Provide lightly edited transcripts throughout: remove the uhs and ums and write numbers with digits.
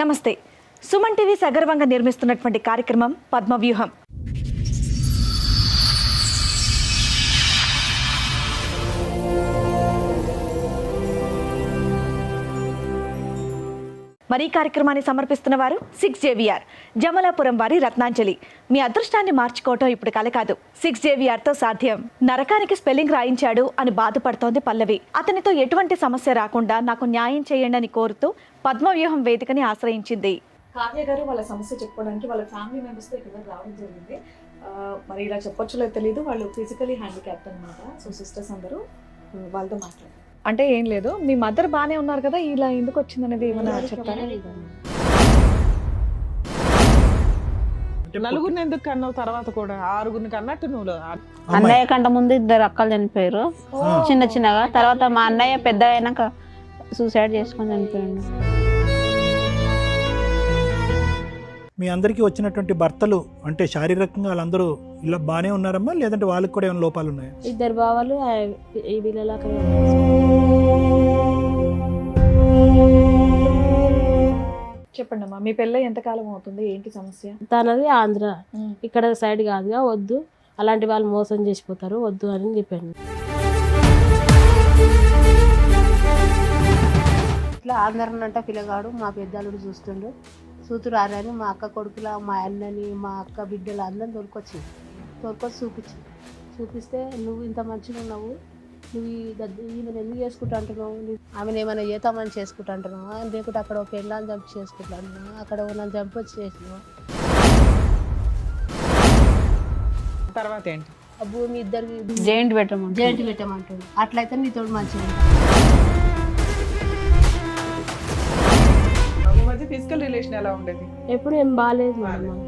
నమస్తే. సుమన్ టీవీ సగర్వంగా నిర్మిస్తున్నటువంటి కార్యక్రమం పద్మవ్యూహం. మరి కార్యక్రమాన్ని సమర్పిస్తున్న వారు 6JVR జమలాపురం వారి రత్నాంజలి. మీ అదృష్టాన్ని మార్చుకోవటం ఇప్పుడు కల కాదు, 6JVRతో సాధ్యం. నరకానికి స్పెల్లింగ్ రాయించాడు అని బాధపడుతోంది పల్లవి. అతనితో ఎటువంటి సమస్య రాకుండా నాకు న్యాయం చేయండి అని కోరుతూ పద్మవ్యూహం వేదికని ఆశ్రయించింది. కావ్య గారు వాళ్ళ సమస్య చెప్పుకోవడానికి వాళ్ళ ఫ్యామిలీ మెంబర్స్తో ఇక్కడ రావడం జరిగింది. మరి ఇలా చెప్పొచ్చులో తెలియదు, వాళ్ళు ఫిజికలీ హ్యాండిక్యాప్డ్ అనమాట. సో సిస్టర్స్ అందరూ వాళ్ళతో మాట్లాడారు. అంటే ఏం లేదు, మీ మదర్ బాగానే ఉన్నారు కదా, ఇలా ఎందుకు వచ్చింది అనేది ఏమన్నా చెప్తారా? నలుగురిని ఎందుకు కన్నావు? తర్వాత కూడా ఆరుగురిని కన్నట్టు నువ్వు. అన్నయ్య కంట ముందు 2 అక్కలు చనిపోయారు చిన్న చిన్నగా. తర్వాత మా అన్నయ్య పెద్ద అయినాక సూసైడ్ చేసుకొని చనిపోయాడు. మీ అందరికీ వచ్చినటువంటి భర్తలు అంటే శారీరకంగా వాళ్ళందరూ ఇలా బాగానే ఉన్నారమ్మా, లేదంటే వాళ్ళకి కూడా ఏమైనా లోపాలు ఉన్నాయా? 2 బావాలు ఈ వీళ్ళలా చెప్పండి అమ్మా, మీ పెళ్ళి ఎంతకాలం అవుతుంది, ఏంటి సమస్య? తనది ఆంధ్ర, ఇక్కడ సైడ్ కాదుగా, వద్దు అలాంటి వాళ్ళు మోసం చేసిపోతారు, వద్దు అని చెప్పాను. ఇట్లా ఆంధ్రనంట పిల్లగాడు మా పెద్దలుడు చూస్తుండు, సూతురు ఆరని మా అక్క కొడుకుల మా అన్నని మా అక్క బిడ్డలు అందరిని తోలుకొచ్చి చూపిస్తే నువ్వు ఇంత మంచిగా ఉన్నావు, నువ్వు ఈమెను ఎందుకు చేసుకుంటా అంటున్నావు, ఆమెను ఏమైనా చేతామని చేసుకుంటా అంటున్నావు, లేకుంటే అక్కడ ఒక పెళ్ళాన్ని చంపి చేసుకుంటా అంటున్నావు, అక్కడ నన్ను చంపి వచ్చి చేసినావు. తర్వాత ఏంటి? ఆ భూమి ఇద్దరికి జాయింట్ పెట్టమంటుంది. అట్లయితే నీతో మంచిగా మధ్య ఫిజికల్ రిలేషన్ ఎలా ఉండేది? ఎప్పుడు ఏం బాగాలేదు మేడం.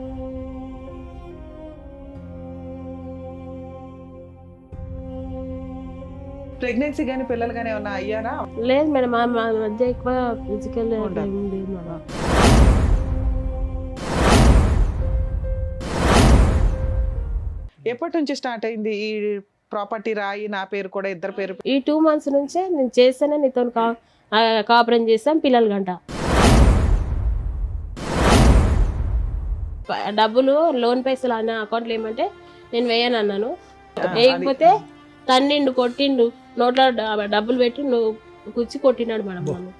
ప్రెగ్నెన్సీ గానీ పిల్లలు గానీ ఏమన్నా అయ్యారా? లేదు మేడం, మా మధ్య ఎక్కువ ఫిజికల్ లేదు మేడం. ఎప్పటి నుంచి స్టార్ట్ అయింది ఈ ప్రాపర్టీ రాయి నా పేరు కూడా ఇద్దరు పేరు? ఈ 2 months నుంచే నేను చేస్తేనే నీతో కాపురం చేస్తాం పిల్లలు గంట. డబ్బులు లోన్ పైసలు అన్న అకౌంట్లో ఏమంటే నేను వేయను అన్నాను, వేయకపోతే తన్నిండు కొట్టిండు, నోట్లో డబ్బులు పెట్టి నువ్వు కుచ్చి కొట్టినాడు మేడం నన్ను.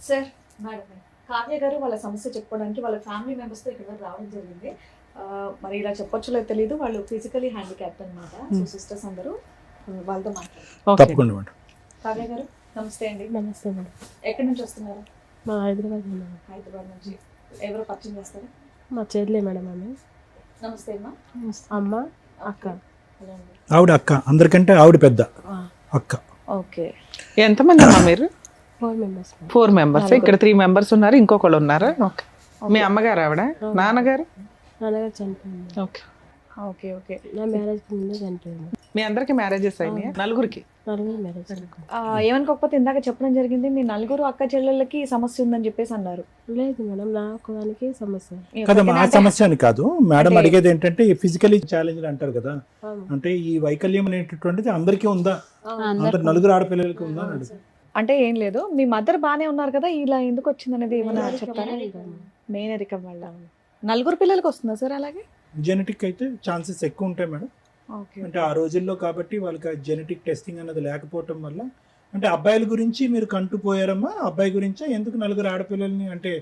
సార్, మేడం, కావ్య గారు వాళ్ళ సమస్య చెప్పుకోవడానికి వాళ్ళ ఫ్యామిలీ మెంబర్స్తో ఇక్కడ రావడం జరిగింది. మరి ఇలా చెప్పొచ్చులో తెలియదు, వాళ్ళు ఫిజికలీ హ్యాండిక్యాప్డ్ అనమాట. సో సిస్టర్స్ అందరూ వాళ్ళతో మాట్లాడారు. తప్పకుండా మేడం. కావ్య గారు నమస్తే అండి. నమస్తే మేడం. ఎక్కడి నుంచి వస్తున్నారు? మా హైదరాబాద్ నుంచి. ఎవరు పరిచయం చేస్తారు? మా చెల్లె మేడం. ఆమె నమస్తే అమ్మా. అమ్మ అక్క. ఆవిడ అక్క, అందరికంటే ఆవిడ పెద్ద అక్క. ఓకే. ఎంతమంది అమ్మా మీరు? 4 members. 4 members. ఇక్కడ 3 members ఉన్నారు, ఇంకొకళ్ళు ఉన్నారా? ఓకే. మీ అమ్మగారు ఆవిడ? నాన్నగారు చనిపోయింది. Okay okay okay. నా మ్యారేజ్ ముందే చనిపోయింది. మీ అందరికి మ్యారేజెస్ అయినాయి? నలుగురికి మ్యారేజ్. ఏమనుకోకపోతే ఇందాక చెప్పడం జరిగింది, మీ నలుగురు అక్క చెల్లెళ్ళకి సమస్య ఉందని చెప్పేసి అన్నారు. లేదు మేడం, నాకు దానికి సమస్య కదమ్మా, ఆ సమస్య అని కాదు మేడం. అడిగేది ఏంటంటే ఫిజికలీ ఛాలెంజ్ అంటారు కదా, అంటే ఈ వైకల్యం అనేటటువంటిది అందరికీ ఉందా, అందరు నలుగురు ఆడపిల్లలకి ఉందా అని అడుగు. అంటే ఏం లేదు, మీ మదర్ బాగానే ఉన్నారు కదా, ఇలా ఎందుకు వచ్చింది అనేది ఏమన్నా చెప్తారా? మేనరికం వల్ల. నలుగురు పిల్లలకి వస్తుందా సార్? అలాగే జెనెటిక్ అయితే ఛాన్సెస్ ఎక్కువ ఉంటాయి మేడం. అంటే ఆ రోజుల్లో కాబట్టి వాళ్ళకి జెనెటిక్ టెస్టింగ్ అన్నది లేకపోవటం వల్ల. అంటే అబ్బాయిల గురించి మీరు కంటుపోయారమ్మా, అబ్బాయి గురించా? ఎందుకు నలుగురు ఆడపిల్లల్ని, అంటే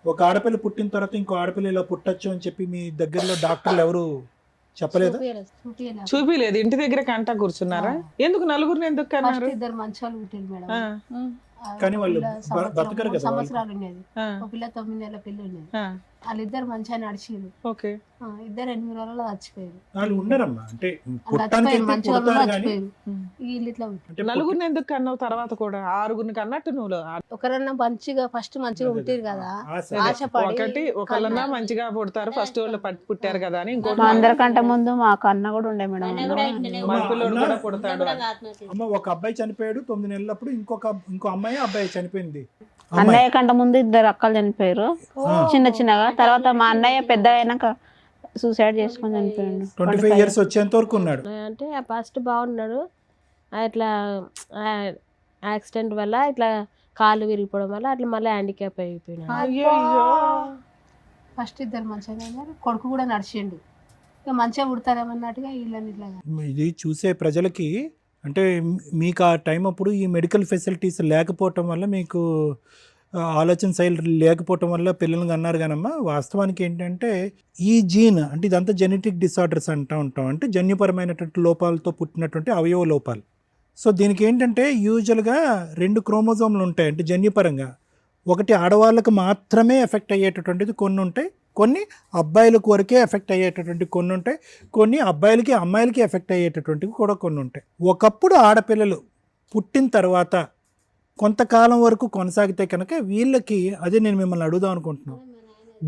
ఒక ఆడపిల్ల పుట్టిన తర్వాత ఇంకో ఆడపిల్ల ఇలా పుట్టచ్చు అని చెప్పి మీ దగ్గరలో డాక్టర్లు ఎవరు చెప్పలేదా? చూపిలేదు, ఇంటి దగ్గర కంట కూర్చున్నారా? ఎందుకు నలుగురిని ఎందుకు కన్నారు? 2 మంచి వాళ్ళు పుట్టారు మేడం. కానీ వాళ్ళు బతకరు కదా. సంవత్సరాలు ఉండేది, ఒక పిల్ల 9 నెలల పిల్ల ఉండేది. వాళ్ళిద్దరు మంచిగా నడిచిరు. ఓకే. 2 8 రోజుల్లో చచ్చిపోయారు. వాళ్ళు ఉండరమ్మా, అంటే నలుగురిని ఎందుకు కన్నావు? తర్వాత కూడా ఆరుగురిని కన్నట్టు నువ్వు. ఒకరన్నా మంచిగా ఫస్ట్ మంచిగా పుట్టారు కదా, ఆశపడి ఒకళ్ళన్నా మంచిగా పుడతారు ఫస్ట్ వాళ్ళు పుట్టారు కదా అని. ఇంకోటి అందరికంటే ముందు మా కన్న కూడా ఉండే మేడం, పిల్లోడు కూడా పుడతాడు. అమ్మ, ఒక అబ్బాయి చనిపోయాడు 9 నెలలప్పుడు, ఇంకో అబ్బాయి చనిపోయింది. అన్నయ్య కంట ముందు 2 అక్కలు చనిపోయారు చిన్న చిన్నగా. తర్వాత మా అన్నయ్య పెద్ద అయినాక సూసైడ్ చేసుకొని చనిపోయిండు. 25 ఇయర్స్ వచ్చేంత వరకు ఉన్నాడు. అంటే ఫస్ట్ బాగున్నాడు, ఇట్లా యాక్సిడెంట్ వల్ల ఇట్లా కాలు విరిగిపోవడం వల్ల అట్లా మళ్ళీ హ్యాండిక్యాప్ అయిపోయినాడు. ఫస్ట్ ఇద్దరు మంచిగా ఉన్నారు, కొడుకు కూడా నడిచిండు, ఇక మంచిగా పుడతారేమన్నట్టుగా వీళ్ళని ఇట్లా. ఇది చూసే ప్రజలకి అంటే మీకు ఆ టైం అప్పుడు ఈ మెడికల్ ఫెసిలిటీస్ లేకపోవటం వల్ల మీకు ఆలోచన శైలి లేకపోవటం వల్ల పిల్లల్ని అన్నారు కానమ్మా, వాస్తవానికి ఏంటంటే ఈ జీన్ అంటే ఇదంతా జెనెటిక్ డిసార్డర్స్ అంటూ ఉంటాం, అంటే జన్యుపరమైనటువంటి లోపాలతో పుట్టినటువంటి అవయవ లోపాలు. సో దీనికి ఏంటంటే యూజువల్గా 2 క్రోమోజోమ్లు ఉంటాయి, అంటే జన్యుపరంగా ఒకటి ఆడవాళ్ళకు మాత్రమే ఎఫెక్ట్ అయ్యేటటువంటిది కొన్ని ఉంటాయి, కొన్ని అబ్బాయిలకు వరకే ఎఫెక్ట్ అయ్యేటటువంటి కొన్ని ఉంటాయి, కొన్ని అబ్బాయిలకి అమ్మాయిలకి ఎఫెక్ట్ అయ్యేటటువంటివి కూడా కొన్ని ఉంటాయి. ఒకప్పుడు ఆడపిల్లలు పుట్టిన తర్వాత కొంతకాలం వరకు కొనసాగితే కనుక వీళ్ళకి, అదే నేను మిమ్మల్ని అడుగుదాం అనుకుంటున్నాను,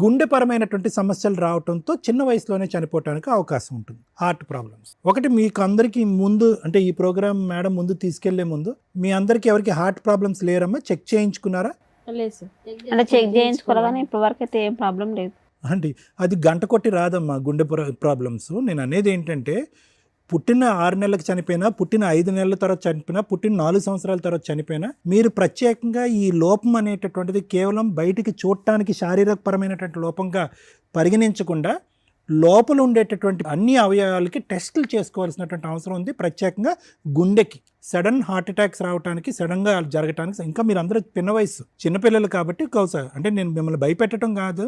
గుండెపరమైనటువంటి సమస్యలు రావడంతో చిన్న వయసులోనే చనిపోవడానికి అవకాశం ఉంటుంది. హార్ట్ ప్రాబ్లమ్స్ ఒకటి మీకు అందరికీ ముందు, అంటే ఈ ప్రోగ్రామ్ మేడం ముందు తీసుకెళ్లే ముందు మీ అందరికీ ఎవరికి హార్ట్ ప్రాబ్లమ్స్ లేరమ్మా? చెక్ చేయించుకున్నారా? లేదు సార్. అంటే చెక్ చేయించుకోవాలి కానీ ఇప్పటి వరకు అయితే ఏం ప్రాబ్లం లేదు. అంటే అది గంట కొట్టి రాదమ్మా గుండె ప్రాబ్లమ్స్. నేను అనేది ఏంటంటే పుట్టిన 6 నెలలకు చనిపోయినా, పుట్టిన 5 నెలల తర్వాత చనిపోయినా, పుట్టిన 4 సంవత్సరాల తర్వాత చనిపోయినా, మీరు ప్రత్యేకంగా ఈ లోపం అనేటటువంటిది కేవలం బయటికి చూడటానికి శారీరకపరమైనటువంటి లోపంగా పరిగణించకుండా లోపల ఉండేటటువంటి అన్ని అవయవాలకి టెస్టులు చేసుకోవాల్సినటువంటి అవసరం ఉంది. ప్రత్యేకంగా గుండెకి సడన్ హార్ట్ అటాక్స్ రావడానికి, సడన్గా జరగటానికి, ఇంకా మీరు అందరూ చిన్న వయసు చిన్నపిల్లలు కాబట్టి అంటే నేను మిమ్మల్ని భయపెట్టడం కాదు,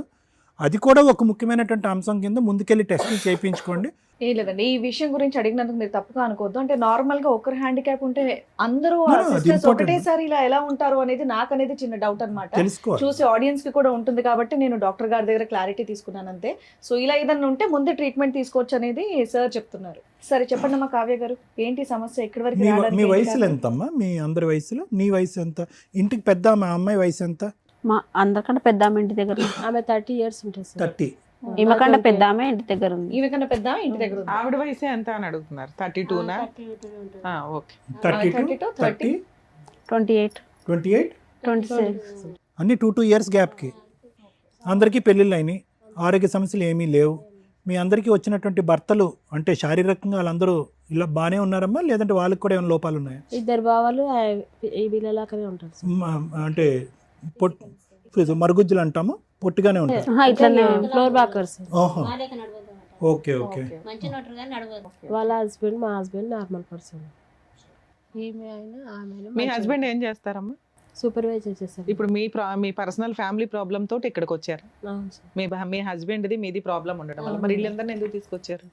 అది కూడా ఒక ముఖ్యమైనటువంటి అంశం కింద ముందుకెళ్ళి టెస్టులు చేయించుకోండి. ఏం లేదండి, ఈ విషయం గురించి అడిగినందుకు మీరు తప్పుగా అనుకోవద్దు. అంటే నార్మల్ గా ఒకరు హ్యాండిక్యాప్ ఉంటే అందరూ No, అది sisters important. ఒకటేసారి ఇలా ఎలా ఉంటారు అనేది నాకు అనేది చిన్న డౌట్ అన్నమాట. తెలుసుకోవాలి. చూసే ఆడియన్స్ కి కూడా ఉంటుంది కాబట్టి నేను డాక్టర్ గారి దగ్గర క్లారిటీ తీసుకున్నాను అంతే. సో ఇలా ఏదన్నా ఉంటే ముందే ట్రీట్మెంట్ తీసుకోవచ్చు అనేది సార్ చెప్తున్నారు. సరే చెప్పండి అమ్మా కావ్య గారు, ఏంటి సమస్య? ఎక్కడి వరకు మీ రావడానికి ఏంటి వయసులో కారణం? ఎంతమ్మా? మీ అందరి వయసులో నీ వయసు ఎంత? ఇంటికి పెద్ద మా అమ్మాయి వయసు ఎంత? మా అందరికంటే పెద్ద ఆమె ఇంటి దగ్గర ఉంది. ఆమె 30 years ఉంటుంది సార్. 30. ఈమె కంటే పెద్ద ఆమె ఇంటి దగ్గర ఉంది. ఈమె కన్నా పెద్ద ఇంటి దగ్గర ఉంది. ఆవిడ వయసు ఎంత అని అడుగుతున్నారు? 32నా? ఓకే. 32, 30, 28, 28, 26. అన్ని 2 years గ్యాప్కి అందరికీ పెళ్ళిళ్ళు అయినాయి, ఆరోగ్య సమస్యలు ఏమీ లేవు. మీ అందరికీ వచ్చినటువంటి భర్తలు అంటే శారీరకంగా వాళ్ళందరూ ఇలా బాగానే ఉన్నారమ్మా, లేదంటే వాళ్ళకి కూడా ఏమైనా లోపాలు ఉన్నాయా? ఇద్దరు బావాలు ఈ వీళ్ళలాగానే ఉంటారు సార్. అంటే మరుగుజ్జులు అంటాము, పొట్టిగానే ఉంటారు. ఇట్లనే ఫ్లోర్ బాకర్స్. ఓహో, ఓకే ఓకే. వాళ్ళ హస్బెండ్ మా హస్బెండ్ నార్మల్ పర్సన్. ఈమె అయినా ఆమె మీ హస్బెండ్ ఏం చేస్తారమ్మా? సూపర్వైజర్ చేస్తారు. ఇప్పుడు మీ పర్సనల్ ఫ్యామిలీ ప్రాబ్లమ్ తోటి ఇక్కడికి వచ్చారు. అవును సార్. మీ హస్బెండ్ది మీది ప్రాబ్లం ఉండడం వల్ల మరి వీళ్ళందరినీ ఎందుకు తీసుకొచ్చారు?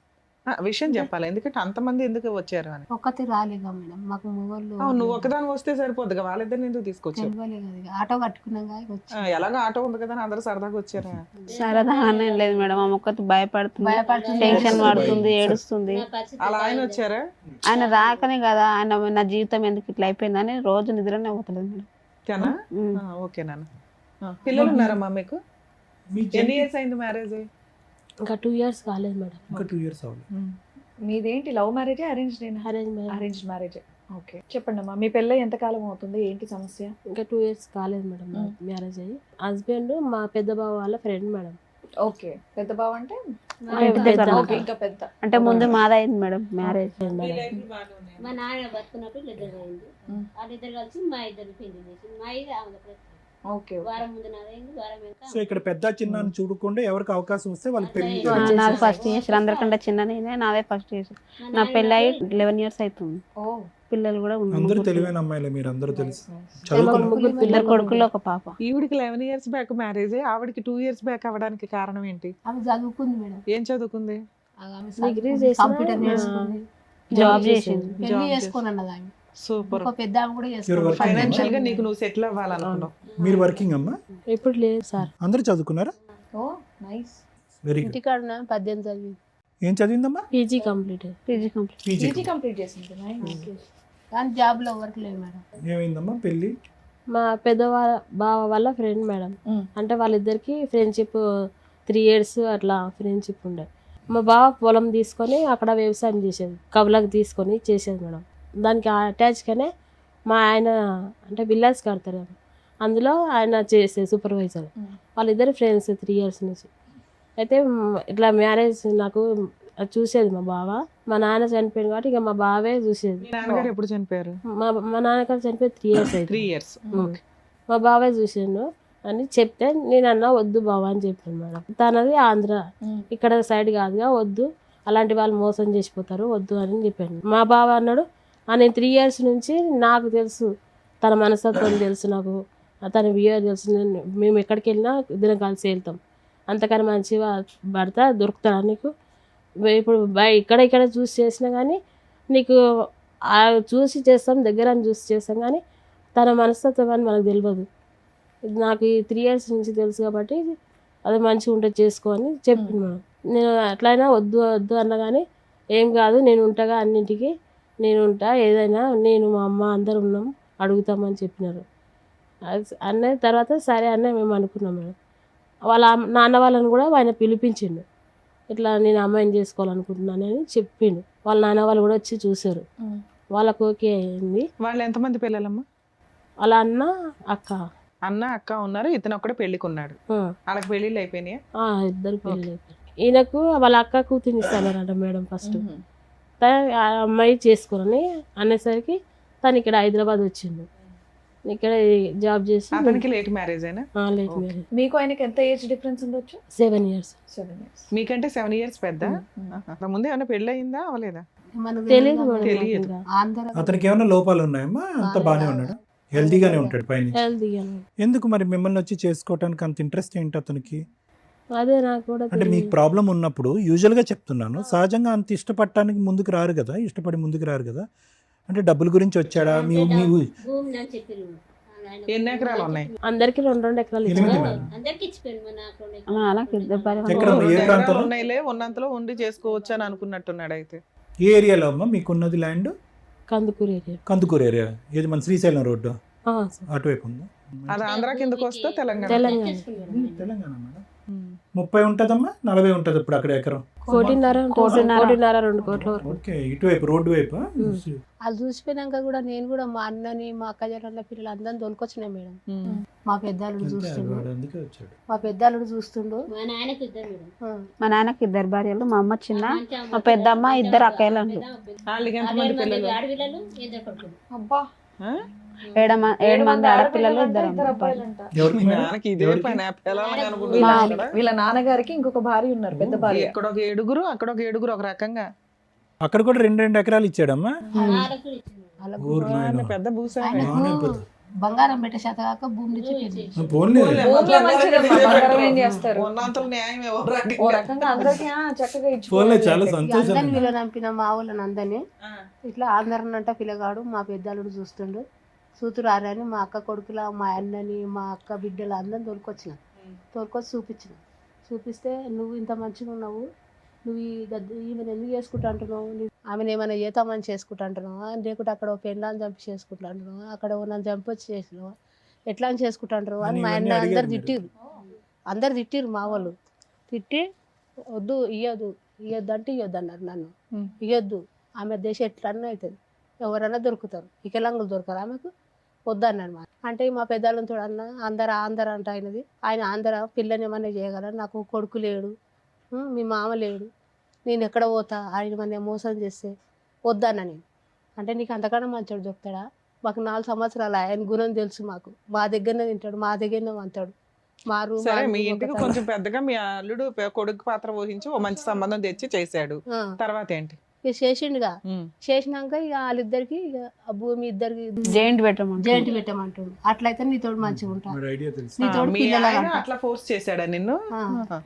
విషయం చెప్పాలి, ఎందుకంటే అంతమంది ఎందుకు వచ్చారు అని. ఒక్కటి రాలేగా మేడం, మాకు మొగోళ్ళు నువ్వు ఒకదాని వస్తే సరిపోద్దిగా, వాళ్ళిద్దరిని ఎందుకు తీసుకొచ్చారు? తెలియలే కదా, ఆటో కట్టుకున్నాగా వచ్చి ఎలాగో ఆటో ఉంది కదా అని అందరూ సరదాగా వచ్చారా? సరదాగానే లేదు మేడం, ఆమె ఒక్కటి భయపడుతుంది, టెన్షన్ పడుతుంది, ఏడుస్తుంది. అలా ఆయన వచ్చారా? ఆయన రాకనే కదా, ఆయన నా జీవితం ఎందుకు ఇట్లా అయిపోయిందని రోజు నిద్రనే పోతలేదు మేడం. తేనా? ఓకే నాన్న. పిల్లలు ఉన్నారమ్మా మీకు? ఎన్ని ఇయర్స్ అయింది మ్యారేజ్? ఇంకా 2 years కాలేదు మేడం. ఇంకా 2 years అవ్వలేదు. మీదేంటి love marriage arrange arrange marriage? Okay చెప్పండి అమ్మా, మీ పెళ్ళి ఎంత కాలం అవుతుంది? ఏంటి సమస్య? ఇంకా 2 years కాలేదు మేడం మ్యారేజ్ అయ్యి. హస్బెండ్ మా పెద్ద బావ వాళ్ళ ఫ్రెండ్ మేడం. ఓకే, పెద్ద బావ అంటే ఇంటి దగ్గర ఓకే, ఇంకా పెద్ద. అంటే ముందు మాదైంది మేడం మ్యారేజ్. మా నాన్న బతుకున్నప్పుడు ఇద్దరు అయింది, వాళ్ళిద్దరు కలిసి మా ఇద్దరు పెళ్లి చేసి మా ఇది ఓకే వారం ముందు నాదైంది, వారం వెనక సో ఇక్కడ పెద్ద చిన్న చూడకుండా ఎవరికి అవకాశం వస్తే వాళ్ళకి పెళ్లి నాది ఫస్ట్ చేసారు, అందరికంటే చిన్న నేనే, నాదే ఫస్ట్ చేసారు. నా పెళ్ళి అయ్యి 11 years అవుతుంది, పిల్లలు కూడా అందరూ ఉన్నారు. తెలివైన అమ్మాయిలే, మీరు అందరూ తెలుసు. ఇద్దరు కొడుకులు ఒక పాప. ఈవిడికి 11 years బ్యాక్ మ్యారేజ్, ఆవిడకి 2 years బ్యాక్ అవ్వడానికి కారణం ఏంటి? ఆమె చదువుకుంది మేడం, ఏం చదువుకుంది? డిగ్రీ చేసి కంప్యూటర్ నేర్చుకుంది, జాబ్ చేసింది. పెళ్లి చేసుకుని అన్నది ఆమె. సూపర్. ఒక పెద్ద ఆమె కూడా You're చేసుకుంది. working. ఫైనాన్షియల్ గా నీకు నువ్వు సెటిల్ అవ్వాలనుకున్నావు. మీరు వర్కింగ్ అమ్మా? ఇప్పుడు లేదు సార్. అందరూ చదువుకున్నారా? Oh nice. Very good. ఇంటికాడ 18 చదివింది, ఏం చదివిందమ్మా? PG complete. PG complete. PG complete చేసింది. కానీ జాబ్ లో వర్క్ లేదు మేడం. ఏమైందమ్మా పెళ్లి? మా పెద్ద బావ వాళ్ళ ఫ్రెండ్ మేడం. అంటే వాళ్ళిద్దరికి ఫ్రెండ్షిప్ 3 years అట్లా ఫ్రెండ్షిప్ ఉండే. మా బావ పొలం తీసుకొని అక్కడ వ్యవసాయం చేసేది, కవులకు తీసుకొని చేసేది మేడం. దానికి అటాచ్గానే మా ఆయన అంటే విల్లాస్ కడతారు, అందులో ఆయన చేసే సూపర్వైజర్. వాళ్ళిద్దరు ఫ్రెండ్స్ 3 years నుంచి. అయితే ఇట్లా మ్యారేజ్ నాకు అది చూసేది మా బావ. మా నాన్న చనిపోయింది కాబట్టి ఇక మా బావే చూసేది. మీ నాన్నగారు ఎప్పుడు చనిపోయారు? మా నాన్నగారు చనిపోయి 3 years అయితే 3 years. మా బావే చూసిండు అని చెప్తే నేను అన్నా వద్దు బావ అని చెప్పాను మేడం. తనది ఆంధ్ర, ఇక్కడ సైడ్ కాదుగా, వద్దు అలాంటి వాళ్ళు మోసం చేసిపోతారు వద్దు అని చెప్పాను. మా బావ అన్నాడు నేను 3 years నుంచి నాకు తెలుసు, తన మనస్తత్వం తెలుసు, నాకు తన బిహేవియర్ తెలుసు, మేము ఎక్కడికి వెళ్ళినా ఇద్దరం కలిసి వెళ్తాం, అంతకని మంచి భర్త దొరుకుతాడా నీకు? ఇప్పుడు ఇక్కడ చూసి చేసినా కానీ నీకు చూసి చేస్తాం, దగ్గర చూసి చేస్తాం, కానీ తన మనస్తత్వం అని మనకు తెలియదు. నాకు ఈ 3 years నుంచి తెలుసు కాబట్టి అది మంచిగా ఉంటే చేసుకో అని చెప్పింది మేడం. నేను అట్లయినా వద్దు వద్దు అన్నా కానీ ఏం కాదు, నేను ఉంటాగా, అన్నింటికి నేను ఉంటా, ఏదైనా నేను మా అమ్మ అందరు ఉన్నాం అడుగుతామని చెప్పినారు. అన్న తర్వాత సరే అన్న మేము అనుకున్నాం మేడం. వాళ్ళ నాన్న వాళ్ళని కూడా ఆయన పిలిపించిండు, ఇట్లా నేను అమ్మాయిని చేసుకోవాలనుకుంటున్నానని చెప్పిండు. వాళ్ళ నాన్న వాళ్ళు కూడా వచ్చి చూసారు, వాళ్ళకు ఓకే అయింది. వాళ్ళు ఎంతమంది పిల్లలమ్మా? వాళ్ళ అన్న అక్క అక్క ఉన్నారు, ఇతను ఒక్కడే పెళ్లికున్నాడు. వాళ్ళకి పెళ్లిళ్ళు అయిపోయినాయి? ఇద్దరు పెళ్ళి అయిపోయి. ఈయనకు వాళ్ళ అక్క కూతురు ఇస్తానంట మేడం. ఫస్ట్ ఆ అమ్మాయి చేసుకోరని అనేసరికి తను ఇక్కడ హైదరాబాద్ వచ్చిండు, ఇక్కడ జాబ్ చేసి. అతనికి లేట్ మ్యారేజ్ అయినా? Late marriage. మీకు ఆయనకి ఎంత ఏజ్ డిఫరెన్స్ ఉండొచ్చు? 7 years. మీకంటే 7 years పెద్ద. ముందే ఏమైనా పెళ్లి అయిందా అవలేదా? తెలియదు మేడం. తెలియదు. అతనికి ఏమైనా లోపాలు ఉన్నాయమ్మా? అంత బాగానే ఉన్నాడు, హెల్తీగానే ఉంటాడు పైన. హెల్తీగానే. ఎందుకు మరి మిమ్మల్ని వచ్చి చేసుకోవటానికి అంత ఇంట్రెస్ట్ ఏంటి అతనికి? అదే నాకు కూడా అంటే మీకు ప్రాబ్లం ఉన్నప్పుడు యూజువల్గా చెప్తున్నాను, సహజంగా అంత ఇష్టపడటానికి ముందుకు రారు కదా, ఇష్టపడి ముందుకు రారు కదా. అంటే డబ్బుల గురించి వచ్చాడా? మీ భూమి అని చెప్పారు. ఎన్ని ఎకరాలు ఉన్నాయి? అందరికి 2 ఎకరాలు ఎనిమిది ఇచ్చారు. మేడం. అందరికి ఇచ్చిపోయాను మా నాకు 2 మా నాన్నకి ఇద్దరు భార్యలు. ఎక్కడ ఏ 2 ప్రాంతంలో? ఎకరాలు ఉన్నాయిలే, ఉన్నంతలో ఉండి చేసుకోవచ్చు అని అనుకున్నట్టున్నాడు. అయితే ఏ ఏరియాలో అమ్మా మీకున్నది land? Kandukur area. Kandukur area. ఏది మన శ్రీశైలం రోడ్డు సార్. అటువైపు ఉందా? అది ఆంధ్ర కిందకు వస్తే తెలంగాణ. తెలంగాణ. తెలంగాణ మేడం. 30 ఉంటుందమ్మా, 40 ఉంటుంది ఇప్పుడు అక్కడ ఎకరం. 1.5 2 కోట్ల వరకు. ఓకే, ఇటువైపు రోడ్డు వైపు. వాళ్ళు చూసిపోయినాక కూడా నేను కూడా మా అన్నని మా అక్క చెల్లెళ్ళ పిల్లలు అందరిని తోలుకొచ్చినా మేడం. మా పెద్దాలుడు చూస్తుండు, అందుకే వచ్చాడు. మా పెద్దాలుడు చూస్తుండు. మా నాయనకి ఇద్దరు మేడం. మా నాన్నకి 2 భార్యలు, మా అమ్మ చిన్న, మా పెద్దమ్మ 2 అక్కయ్యలు. వాళ్ళకి ఎంతమంది పిల్లలు? ఆడపిల్లలు 2 కొడుకులు. అబ్బా, 7 మంది ఆడపిల్లలు, 2 అబ్బాయిలు. ఎవరికి మీ మేడం? నాన్నకి ఇదే పని పిల్లలని వీళ్ళ అనుకుంటున్నాడు. వీళ్ళ నాన్నగారికి ఇంకొక భార్య ఉన్నారు, పెద్ద భార్య. ఇక్కడ ఒక 7, అక్కడ ఒక 7 ఒక రకంగా. అక్కడ కూడా 2 ఎకరాలు ఇచ్చాడమ్మా. వాళ్ళకు ఇచ్చిండు. వాళ్ళ ఊరు నాయనా. పెద్ద భూస్వామి. ఆయనకు బాగానే పోతుంది. బంగారం పెట్టే శాత కాక భూమి నుంచి పెళ్లి. పోన్లే. భూమిలో మంచిదమ్మా, బంగారం ఏం చేస్తారు? ఉన్నంతలో న్యాయం ఎవరు ఓ రకంగా అందరికీ చక్కగా పోన్లే, చాలా ఇచ్చుకోవాలి. సంతోషం. అందరిని వీళ్ళు నంపిన మా వాళ్ళని అందరినీ ఇట్లా అందరినంట పిల్లగాడు మా పెద్దాలుడు చూస్తుండు. సూతురు ఆరని మా అక్క కొడుకుల, మా అన్నని, మా అక్క బిడ్డలు అందరిని తోలుకొచ్చిన. తోలుకొచ్చి చూపిస్తే నువ్వు ఇంత మంచిగా ఉన్నావు, నువ్వు ఈమెను ఎందుకు చేసుకుంటా అంటున్నావు, ఆమెను ఏమైనా చేతామని చేసుకుంటా అంటున్నావా, లేకుంటే అక్కడ ఓ పెళ్ళాన్ని చంపి చేసుకుంటా అంటున్నావా, అక్కడ నన్ను చంపి వచ్చి చేసినావా, ఎట్లా అని చేసుకుంటా అంటారు అని మా అన్న అందరు తిట్టిరు మా వాళ్ళు. తిట్టి వద్దు ఇయ్యొద్దు అంటే ఇయ్యొద్దు అన్నారు నన్ను. ఇయ్యొద్దు, ఆమె దేశం ఎట్లన్నా అవుతుంది, ఎవరైనా దొరుకుతారు, వికలాంగులు దొరకరు ఆమెకు, వద్దన్నాను మా. అంటే మా పెద్దవాళ్ళని చూడన్న ఆంధ్ర అంట ఆయన ఆంధ్ర పిల్లని ఏమన్నా చేయగలరు, నాకు కొడుకు లేడు, మీ మామ లేడు, నేను ఎక్కడ పోతా, ఆయన మన మోసం చేస్తే వద్దన్నా నేను. అంటే నీకు అంతకన్నా మంచోడు చెప్తాడా, మాకు 4 సంవత్సరాలు ఆయన గుణం తెలుసు, మాకు మా దగ్గరనే తింటాడు, మా దగ్గరనే అంటాడు. మా రూమ్ సరే, మీ ఇంటికి కొంచెం పెద్దగా మీ అల్లుడు కొడుకు పాత్ర వహించి ఓ మంచి సంబంధం తెచ్చి చేశాడు. తర్వాత ఏంటి? ఇక చేసిండుగా. చేసినాక ఇక వాళ్ళిద్దరికి ఇక ఆ భూమి ఇద్దరికి జైంట్ పెట్టమంటాడు. అట్లయితే నీతోడు మంచిగా ఉంటా, ఐడియా తెలుసు. నీతోడు మీ పిల్లలు ఆయన అట్లా ఫోర్స్ చేశాడా నిన్ను?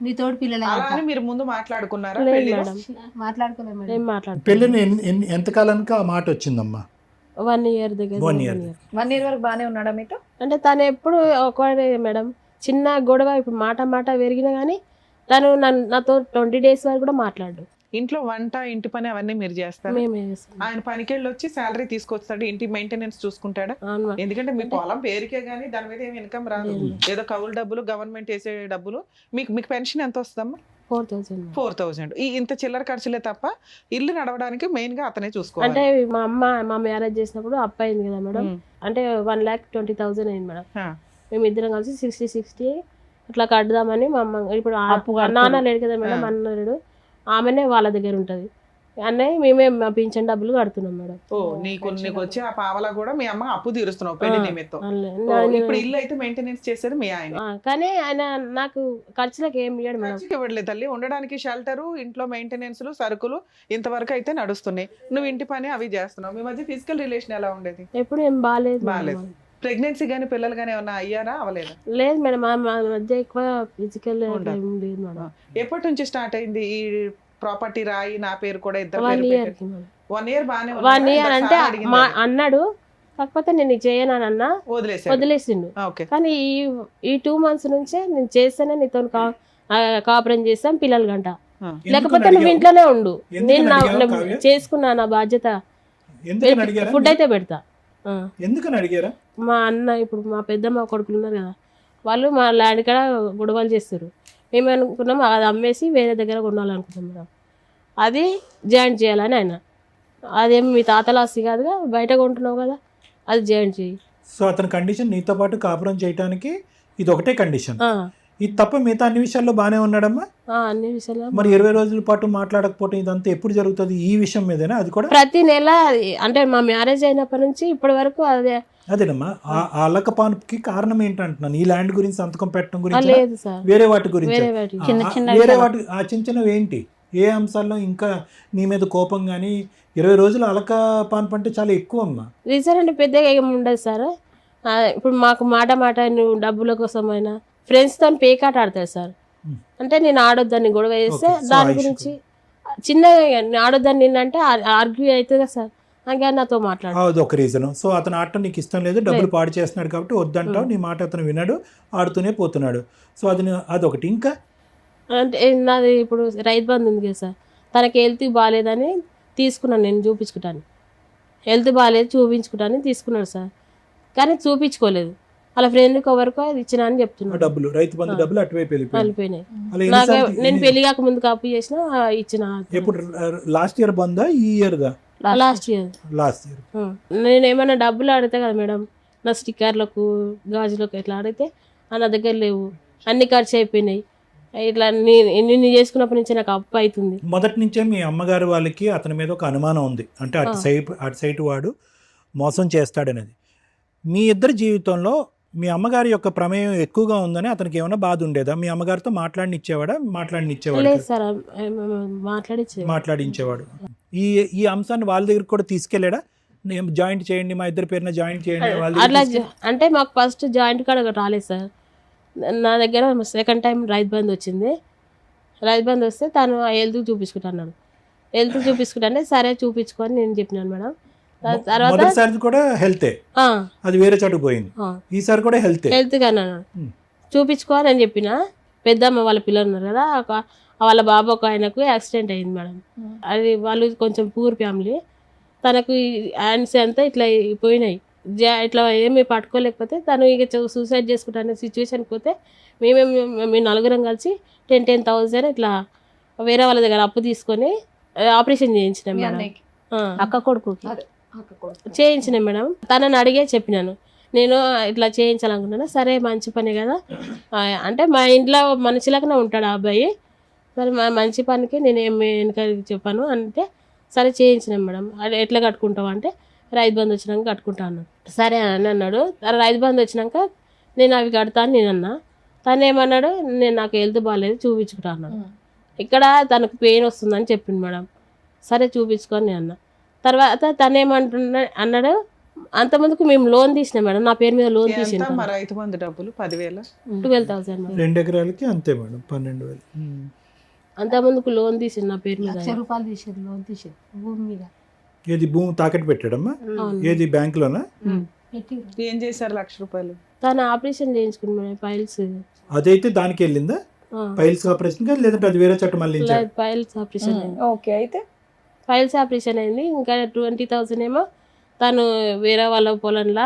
నీతోడు పిల్లలు అలా అని మీరు ముందు మాట్లాడుకున్నారా? లేదు పెళ్లిలో? మేడం, మాట్లాడుకోలేదు మేడం. ఏం మాట్లాడు. పెళ్ళిని ఎంతకాలానికి ఆ మాట వచ్చిందమ్మా? 1 year దగ్గర. 1 year. 1 year వరకు బానే ఉన్నాడా మీతో? అంటే తను ఎప్పుడు ఒకడే మేడం, చిన్న గొడవ ఇప్పుడు మాట పెరిగినా కానీ తను నాతో 20 days వరకు కూడా మాట్లాడు. ఇంట్లో వంట, ఇంటి పని అవన్నీ మీరు చేస్తారు? మేమే చేస్తాం. ఆయన పనికెళ్ళి వచ్చి శాలరీ తీసుకొస్తాడు, ఇంటి మెయింటెనెన్స్ చూసుకుంటాడా? అవును. ఎందుకంటే మీ పొలం పేరుకే గానీ దాని మీద ఏమి ఇన్కమ్ రాదు. ఏదో కౌలు డబ్బులు, గవర్నమెంట్ వేసే డబ్బులు. మీకు పెన్షన్ ఎంత వస్తుందమ్మా? 4,000. 4,000. ఇంత చిల్లర ఖర్చులే తప్ప ఇల్లు నడవడానికి మెయిన్ గా అతనే చూసుకోవాలి. అంటే మా మ్యారేజ్ చేసినప్పుడు అప్పు అయింది కదా మేడం, అంటే 1,20,000 అయింది మేడం. మేము ఇద్దరం కలిసి 60 అట్లా కడదామని మా అమ్మ ఇప్పుడు అప్పు కడుతున్నారు. నాన్న లేడు కదా మేడం, అన్న లేడు, ఆమెనే వాళ్ళ దగ్గర ఉంటది. అన్నయ్య మేమే మా పింఛన్ డబ్బులు కడుతున్నాం మేడం. ఓ నీకు వచ్చే ఆ పావలా కూడా మీ అమ్మ అప్పు తీరుస్తున్నావు పెళ్లి నిమిత్తం. ఓ, ఇప్పుడు ఇల్లు అయితే మెయింటెనెన్స్ చేసేది మీ ఆయన. కానీ ఆయన నాకు ఖర్చులకు ఏం ఇయ్యాడు మేడం. ఖర్చుకి ఇవ్వట్లేదు తల్లి, ఉండడానికి షెల్టరు, ఇంట్లో మెయింటెనెన్స్, సరుకులు ఇంతవరకు అయితే నడుస్తున్నాయి. నువ్వు ఇంటి పని అవి చేస్తున్నావు. మీ మధ్య ఫిజికల్ రిలేషన్ ఎలా ఉండేది? ఎప్పుడు ఏం బాగాలేదు బాగాలేదు. ప్రెగ్నెన్సీ గానీ పిల్లలు గానీ ఏమన్నా అయ్యారా అవలేదా? లేదు మేడం, మా మధ్య ఎక్కువ ఫిజికల్ ఏం లేదు మేడం. ఎప్పటి నుంచి స్టార్ట్ అయింది ఈ ప్రాపర్టీ రాయి నా పేరు కూడా ఇద్దరు 1 year కి 1 year బానే 1 year అంటే మా అన్నాడు, కాకపోతే నేను చేయను అని అన్నా, వదిలేసిండు. ఓకే. కానీ ఈ 2 months నుంచే నేను చేస్తేనే నీతో కాపురం చేస్తాం పిల్లలు గంట, లేకపోతే నువ్వు ఇంట్లోనే ఉండు, నేను చేసుకున్నా నా బాధ్యత, ఫుడ్ అయితే పెడతా. ఎందుకని అడిగారా? మా అన్న ఇప్పుడు మా పెద్దమ్మ కొడుకులు ఉన్నారు కదా, వాళ్ళు మా ల్యాండ్ కాడ గొడవలు చేస్తారు. మేము అనుకున్నాం అది అమ్మేసి వేరే దగ్గర కొనాలనుకున్నాం మేడం. అది జాయింట్ చేయాలని ఆయన, అదేం మీ తాతల ఆస్తి కాదుగా, బయట కొంటున్నావు కదా, అది జాయింట్ చేయి. సో అతని కండిషన్ నీతో పాటు కాపురం చేయడానికి ఇది ఒకటే కండిషన్. ఇది తప్ప మిగతా అన్ని విషయాల్లో బాగానే ఉన్నాడమ్మా? అన్ని విషయాలు. మరి 20 రోజుల పాటు మాట్లాడకపోవడం ఇదంతా ఎప్పుడు జరుగుతుంది? ఈ విషయం మీదేనా? అది కూడా ప్రతి నెల, అంటే మా మ్యారేజ్ అయినప్పటి నుంచి ఇప్పటి వరకు అదేనమ్మా. ఆ అల్లకపానుకి కారణం ఏంటంటున్నాను, ఈ ల్యాండ్ గురించి సంతకం పెట్టడం గురించి లేదు సార్, వేరే వాటి గురించి. వేరే వాటి వేరే వాటి ఆ చిన్న చిన్నవి ఏంటి? ఏ అంశాల్లో ఇంకా నీ మీద కోపం కానీ? 20 రోజులు అలకపాన్పు అంటే చాలా ఎక్కువ అమ్మా. రీజన్ అంటే పెద్దగా ఏమి ఉండదు సార్. ఇప్పుడు మాకు మాట నువ్వు డబ్బుల కోసమైనా ఫ్రెండ్స్తో పేకాట ఆడతాడు సార్. అంటే నేను ఆడొద్దని గొడవ చేస్తే దాని గురించి చిన్నగా ఆడొద్దని నిన్నంటే ఆర్గ్యూ అవుతుంది కదా సార్, అందుకని నాతో మాట్లాడు. అది ఒక రీజన్. సో అతను ఆడటం నీకు ఇష్టం లేదు, డబ్బులు పాడు చేస్తున్నాడు కాబట్టి వద్దంటావు, నీ మాట అతను విన్నాడు, ఆడుతూనే పోతున్నాడు. సో అదొకటి. ఇంకా అంటే నాది ఇప్పుడు రైతు బంధు ఉంది కదా సార్, తనకి హెల్త్ బాగాలేదని తీసుకున్నాను, నేను చూపించుకుంటాను, హెల్త్ బాగాలేదు చూపించుకుంటాను తీసుకున్నాడు సార్. కానీ చూపించుకోలేదు, వాళ్ళ ఫ్రెండ్కి ఎవరికో ఇచ్చిన అని చెప్తున్నాడు. డబ్బులు, రైతు బంధు డబ్బులు అటువైపు వెళ్ళిపోయినాయి. నాకు నేను పెళ్లి కాక ముందు అప్పు చేసిన ఇచ్చిన. ఎప్పుడు? లాస్ట్ ఇయర్ బందా ఈ ఇయర్ దా? Last year. నేను ఏమైనా డబ్బులు అడితే కదా మేడం, నా స్టిక్కర్లకు గాజులకు ఇట్లా అడిగితే నా దగ్గర లేవు, అన్ని ఖర్చు అయిపోయినాయి. ఇట్లా నిన్ను చేసుకున్నప్పటి నుంచి నాకు అప్పు అవుతుంది. మొదటి నుంచే మీ అమ్మగారు వాళ్ళకి అతని మీద ఒక అనుమానం ఉంది, అంటే అటు సైడ్ వాడు మోసం చేస్తాడనేది. మీ ఇద్దరి జీవితంలో మీ అమ్మగారి యొక్క ప్రమేయం ఎక్కువగా ఉందని అతనికి ఏమైనా బాధ ఉండేదా? మీ అమ్మగారితో మాట్లాడినిచ్చేవాడు? లేదు సార్, మాట్లాడించేవాడు. ఈ అంశాన్ని వాళ్ళ దగ్గర కూడా తీసుకెళ్ళాడా? జాయింట్ చేయండి, మా ఇద్దరి పేరున జాయింట్ చేయండి అట్లా. అంటే మాకు ఫస్ట్ జాయింట్ కార్డ్ రాలేదు సార్, నా దగ్గర సెకండ్ టైం రైతు బంధు వచ్చింది. రైతు బంధు వస్తే తను హెల్త్ చూపించుకుంటున్నాడు, హెల్త్ చూపించుకుంటే సరే చూపించుకొని నేను చెప్పినాను మేడం. తర్వాత మొదటిసారి కూడా హెల్తే, అది వేరే చోటుకు పోయింది, ఈసారి కూడా హెల్త్ కన్నా చూపించుకోవాలి అని చెప్పిన. పెద్దమ్మ వాళ్ళ పిల్లలు ఉన్నారు కదా, వాళ్ళ బాబు ఒక ఆయనకు యాక్సిడెంట్ అయింది మేడం. అది వాళ్ళు కొంచెం పూర్ ఫ్యామిలీ, తనకు హ్యాండ్స్ అంతా ఇట్లా పోయినాయి, ఇట్లా ఏమి పట్టుకోలేకపోతే తను ఇక సూసైడ్ చేసుకుంటానే సిచ్యువేషన్కి పోతే మేము నలుగురం కలిసి 10,000 ఇట్లా వేరే వాళ్ళ దగ్గర అప్పు తీసుకొని ఆపరేషన్ చేయించినాం మేడం. అక్క కొడుకు చేయించినాం మేడం. తనని అడిగే చెప్పినాను, నేను ఇట్లా చేయించాలనుకున్నాను. సరే మంచి పని కదా అంటే, మా ఇంట్లో మనిషిలాగానే ఉంటాడు ఆ అబ్బాయి, సరే మంచి పనికి నేను ఏం వెనక చెప్పాను అంటే సరే చేయించినాం మేడం. అది ఎట్లా కట్టుకుంటావు అంటే రైతు బంధు వచ్చినాక కట్టుకుంటా అన్నాడు. సరే అని అన్నాడు. రైతు బంధు వచ్చినాక నేను అవి కడతాను నేను అన్నా. తను ఏమన్నాడు, నేను నాకు హెల్త్ బాగాలేదు చూపించుకుంటా అన్నాడు. ఇక్కడ తనకు పెయిన్ వస్తుందని చెప్పింది మేడం. సరే చూపించుకొని నేను అన్నా. తర్వాత తను అన్నాడు, అంతమందుకు మేము లోన్ తీసినాం మేడం, నా పేరు మీద లోన్ తీసినాం. రైతు బంధు డబ్బులు 10,000, 12,000 2 ఎకరాలకి అంతే మేడం, 12,000. అంతమందుకు లోన్ తీసింది నా పేరు మీద. ₹1,00,000 తీసేది, లోన్ తీసేది భూమి మీద. ఏది భూమి తాకట్టు పెట్టాడమ్మా? ఏది బ్యాంకులోనా? ఏం చేశారు? ₹1,00,000. తను ఆపరేషన్ చేయించుకుంది మేడం, పైల్స్. అదైతే దానికి వెళ్ళిందా? పైల్స్ ఆపరేషన్ కా, లేదంటే అది వేరే చోట మళ్ళీ? పైల్స్ ఆపరేషన్ అయింది. ఓకే, అయితే ఫైల్స్ ఆపరేషన్ అయింది. ఇంకా 20,000 ఏమో తను వేరే వాళ్ళ పొలంలో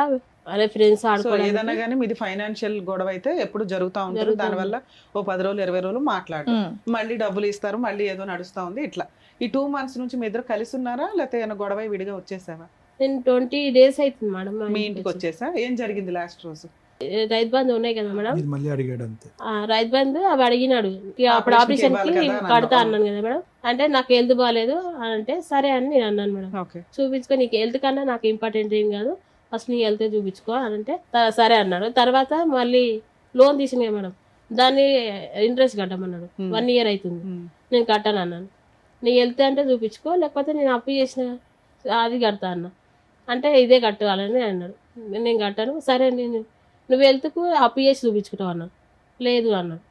అదే ఫ్రెండ్స్ ఆడుకోవడం. ఏదైనా కానీ మీది ఫైనాన్షియల్ గొడవ అయితే ఎప్పుడు జరుగుతూ ఉంటుంది. దానివల్ల ఓ 10 రోజులు 20 రోజులు మాట్లాడు, మళ్ళీ డబ్బులు ఇస్తారు, మళ్ళీ ఏదో నడుస్తూ ఉంది. ఇట్లా ఈ 2 months నుంచి మీ ఇద్దరు కలిసి ఉన్నారా, లేకపోతే ఏమైనా గొడవ విడిగా వచ్చేసావా? నేను 20 days అవుతుంది మేడం మీ ఇంటికి వచ్చేసా. ఏం జరిగింది లాస్ట్ రోజు? రైతు బంధు ఉన్నాయి కదా మేడం, ఇది మళ్ళీ అడిగాడు అంతే. రైతు బంధు అవి అడిగినాడు. ఇక అప్పుడు ఆపరేషన్ కి ఇవ్వాలి కదా కడతా అన్నాను. అన్నాను కదా మేడం. అంటే నాకు హెల్త్ బాగాలేదు అని అంటే సరే అని నేను అన్నాను మేడం. ఓకే. చూపించుకో, నీకు హెల్త్ కన్నా నాకు ఇంపార్టెంట్ ఏం కాదు, ఫస్ట్ నీ హెల్త్ చూపించుకో అని అంటే సరే అన్నాడు. తర్వాత మళ్ళీ లోన్ తీసినాయి మేడం, దాన్ని ఇంట్రెస్ట్ కట్టమన్నాడు. 1 year అవుతుంది, నేను కట్టాను అన్నాను. నీ హెల్త్ అంటే చూపించుకో, లేకపోతే నేను అప్పు చేసిన అది కడతా అన్న. అంటే ఇదే కట్టాలని అన్నాడు. నేను కట్టాను. సరే నువ్వు హెల్త్కు అప్పు చేసి చూపించుకుంటావు అన్నాను. లేదు అన్నాడు.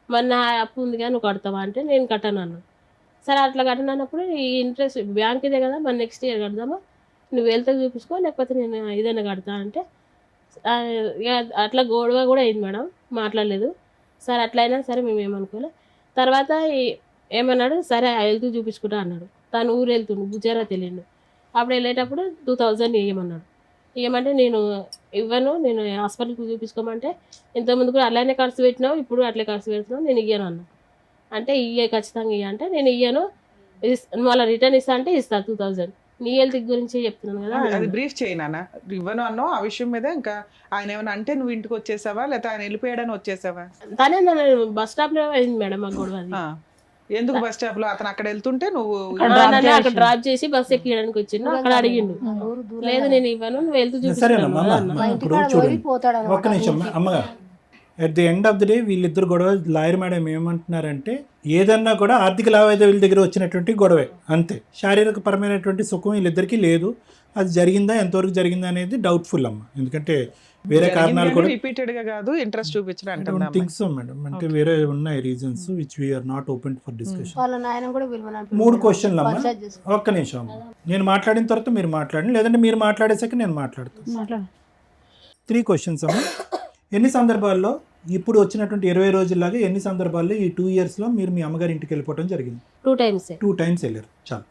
మరి నా అప్పు ఉంది కానీ నువ్వు కడతావా అంటే నేను కట్టాను అన్నాను. సరే అట్లా కట్టాను అన్నప్పుడు ఈ ఇంట్రెస్ట్ బ్యాంక్ ఇదే కదా, మరి నెక్స్ట్ ఇయర్ కడదామా, నువ్వు హెల్త్ చూపించుకో లేకపోతే నేను ఏదైనా కడతా అంటే ఇక అట్లా గొడవ కూడా అయింది మేడం, మాట్లాడలేదు. సరే అట్లా అయినా సరే మేము ఏమనుకోలే. తర్వాత ఏమన్నాడు, సరే హెల్త్ చూపించుకుంటా అన్నాడు. తను ఊరు వెళ్తుండు, గుజరాత్ వెళ్ళిండు. అప్పుడు వెళ్ళేటప్పుడు 2000 ఇవ్వమన్నాడు. ఇవ్వమంటే నేను ఇవ్వను, నేను హాస్పిటల్కి చూపించుకోమంటే ఇంతకుముందు కూడా అలానే ఖర్చు పెట్టినావు, ఇప్పుడు అట్లే ఖర్చు పెడుతున్నావు, నేను ఇయ్యను అన్నా. అంటే ఖచ్చితంగా ఇయ్య అంటే నేను ఇయ్యను, మళ్ళీ రిటర్న్ ఇస్తా అంటే ఇస్తా 2000, నీ హెల్త్ గురించి చెప్తున్నాను కదా. అది బ్రీఫ్ చేయనా, ఇవ్వను అన్నో ఆ విషయం మీద. ఇంకా ఆయన ఏమైనా అంటే నువ్వు ఇంటికి వచ్చేసావా, లేకపోతే ఆయన వెళ్ళిపోయాడని వచ్చేసావా? తనే నన్ను బస్ స్టాప్ లో అయింది మేడం ఆ గొడవ. అది ఎందుకు బస్ స్టాప్ లో అతను అక్కడ వెళ్తుంటే నువ్వు నన్ను అక్కడ డ్రాప్ చేసి బస్ ఎక్కడానికి వచ్చిండు. అక్కడ అడిగిండు, లేదు నేను ఇవ్వను, నువ్వు వెళ్తూ సరేనమ్మా చూపిస్తాను. ఇప్పుడు చూడండి ఒక్క నిమిషం అమ్మగా. At the end of the day వీళ్ళిద్దరు గొడవ, లాయర్ మేడం ఏమంటున్నారంటే ఏదన్నా కూడా ఆర్థిక లావాదేవీల దగ్గర వచ్చినటువంటి గొడవే అంతే, శారీరక పరమైనటువంటి సుఖం వీళ్ళిద్దరికీ లేదు. అది జరిగిందా, ఎంతవరకు జరిగిందా అనేది డౌట్ఫుల్ అమ్మ, ఎందుకంటే వేరే కారణాలు కూడా రిపీటెడ్ గా కాదు ఇంట్రెస్ట్ చూపించడం థింగ్స్ మేడం, అంటే వేరే ఉన్నాయి reasons which we are not open for discussion. వాళ్ళ నాయన కూడా పిలవనంటున్నాడు. 3 క్వశ్చన్లు అమ్మ, ఒక్క నిమిషం అమ్మ. నేను మాట్లాడిన తర్వాత మీరు మాట్లాడండి, లేదంటే మీరు మాట్లాడేసాక నేను మాట్లాడతాను. 3 క్వశ్చన్స్ అమ్మ. ఎన్ని సందర్భాల్లో ఇప్పుడు వచ్చినటువంటి 20 రోజుల్లాగా ఎన్ని సందర్భాల్లో ఈ 2 years లో మీరు మీ అమ్మగారి ఇంటికి వెళ్ళిపోవడం జరిగింది? 2 times. 2 times వెళ్ళారు, చాలు.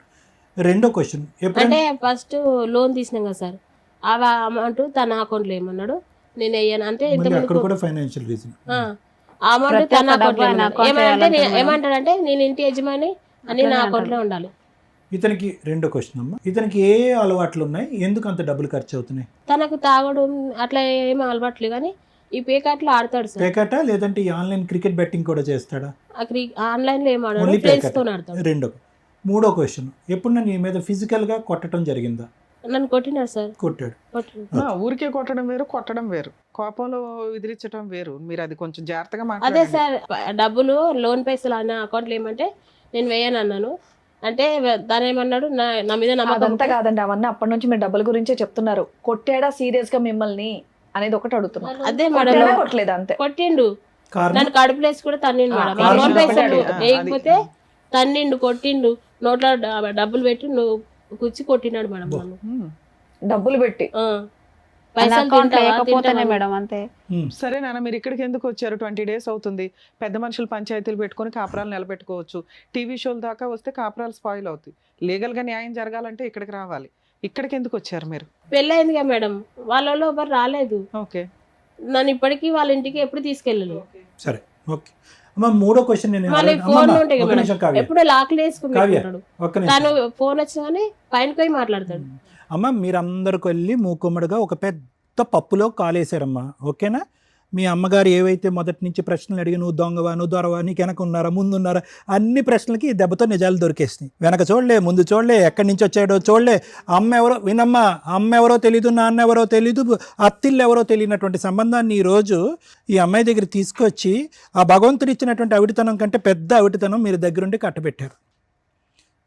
రెండో క్వశ్చన్, అంటే ఫస్ట్ లోన్ తీసినాం కదా సార్, ఆ అమౌంట్ తన అకౌంట్లో ఏమన్నాడు, నేను అయ్యాను అంటే అక్కడ కూడా ఫైనాన్షియల్ రీజన్, అమౌంట్ తన అకౌంట్లో ఏమంటాడంటే నేను ఇంటి యజమాని అని నా అకౌంట్లో ఉండాలి. ఇతనికి రెండో క్వశ్చన్ అమ్మ, ఇతనికి ఏ అలవాట్లు ఉన్నాయి, ఎందుకు అంత డబ్బులు ఖర్చు అవుతున్నాయి? తనకు తాగడం అట్లా ఏమీ అలవాట్లేదు, కానీ ఈ పేకాట్లో ఆడతాడు సార్. పేకాట లేదంటే ఈ ఆన్లైన్ క్రికెట్ బెట్టింగ్ కూడా చేస్తాడా? ఆన్లైన్ లో ఏం ఆడాడు, ఓన్లీ ఫ్రెండ్స్ తో ఆడతాడు. రెండో. మూడో క్వశ్చన్, ఎప్పుడు నీ మీద ఫిజికల్ గా కొట్టడం జరిగిందా? నన్ను కొట్టినాడు సార్. కొట్టాడు. ఊరికే కొట్టడం వేరు, కొట్టడం వేరు, కోపంలో విదిరించడం వేరు. మీరు అది కొంచెం జాగ్రత్తగా అదే మాట్లాడండి. సార్, డబ్బులు లోన్ పైసలు అన్న అకౌంట్లో ఏమంటే నేను వేయను అన్నాను. అంటే తను ఏమన్నాడు, నా మీద నమ్మకం. అదంతా కాదండి, అవన్నీ అప్పటి నుంచి మీరు డబ్బుల గురించే చెప్తున్నారు. కొట్టాడా సీరియస్ గా మిమ్మల్ని అనేది ఒకటి అడుగుతున్నారు. అదే కొట్టాడా, మేడం, కొట్టలేదు అంతే. కొట్టిండు. కారణం? నన్ను కడుపులేసి కూడా తన్నిండు మేడం. ఆ కారణం లోన్ పైసలు ఒకటే. వేయకపోతే తన్నిండు, కొట్టిండు, నోట్లో డబ్బులు పెట్టి నువ్వు కుచ్చి కొట్టినాడు మేడం నన్ను. డబ్బులు పెట్టి పైసలు లేకపోతేనే తింటావా? మేడం అంతే. సరే నాన్న, మీరు ఇక్కడికి ఎందుకు వచ్చారు? 20 days అవుతుంది. పెద్ద మనుషులు పంచాయతీలు పెట్టుకొని కాపురాలు నిలబెట్టుకోవచ్చు. టీవీ షోల దాకా వస్తే కాపురాలు స్పాయిల్ అవుతాయి. లీగల్ గా న్యాయం జరగాలంటే ఇక్కడికి రావాలి. ఇక్కడికి ఎందుకు వచ్చారు మీరు? పెళ్ళయిందిగా మేడం, వాళ్ళలో ఎవరు రాలేదు. ఓకే. నన్ను ఇప్పటికీ వాళ్ళ ఇంటికి ఎప్పుడు తీసుకెళ్ళలేదు. సరే, ఓకే అమ్మ. మూడో క్వశ్చన్ నేను మళ్ళీ అడగను. ఫోన్ అమ్మమ్మ, ఉంటాయి ఒక్క మేడం, నిమిషం కావ్య. ఎప్పుడో లాక్లు కావ్య, వేసుకుంటాడు. ఒక్క నిమిషం. తను ఫోన్ వచ్చినా కానీ పైన పోయి మాట్లాడతాడు. అమ్మ, మీరందరికి వెళ్ళి మూకుమ్మడిగా ఒక పెద్ద పప్పులో కాలేశారమ్మా, ఓకేనా? మీ అమ్మగారు ఏవైతే మొదటి నుంచి ప్రశ్నలు అడిగి నువ్వు దొంగవా, నువ్వు దొరవా, నీకు వెనక ఉన్నారా, ముందు ఉన్నారా, అన్ని ప్రశ్నలకి ఈ దెబ్బతో నిజాలు దొరికేసినాయి. వెనక చూడలే, ముందు చూడలే, ఎక్కడి నుంచి వచ్చాడో చూడలే. అమ్మ ఎవరో వినమ్మా, అమ్మ ఎవరో తెలీదు, నాన్న ఎవరో తెలీదు, అత్తిళ్ళు ఎవరో తెలియనటువంటి సంబంధాన్ని ఈరోజు ఈ అమ్మాయి దగ్గర తీసుకొచ్చి ఆ భగవంతుడు ఇచ్చినటువంటి అవిటితనం కంటే పెద్ద అవిటితనం మీరు దగ్గరుండి కట్టబెట్టారు.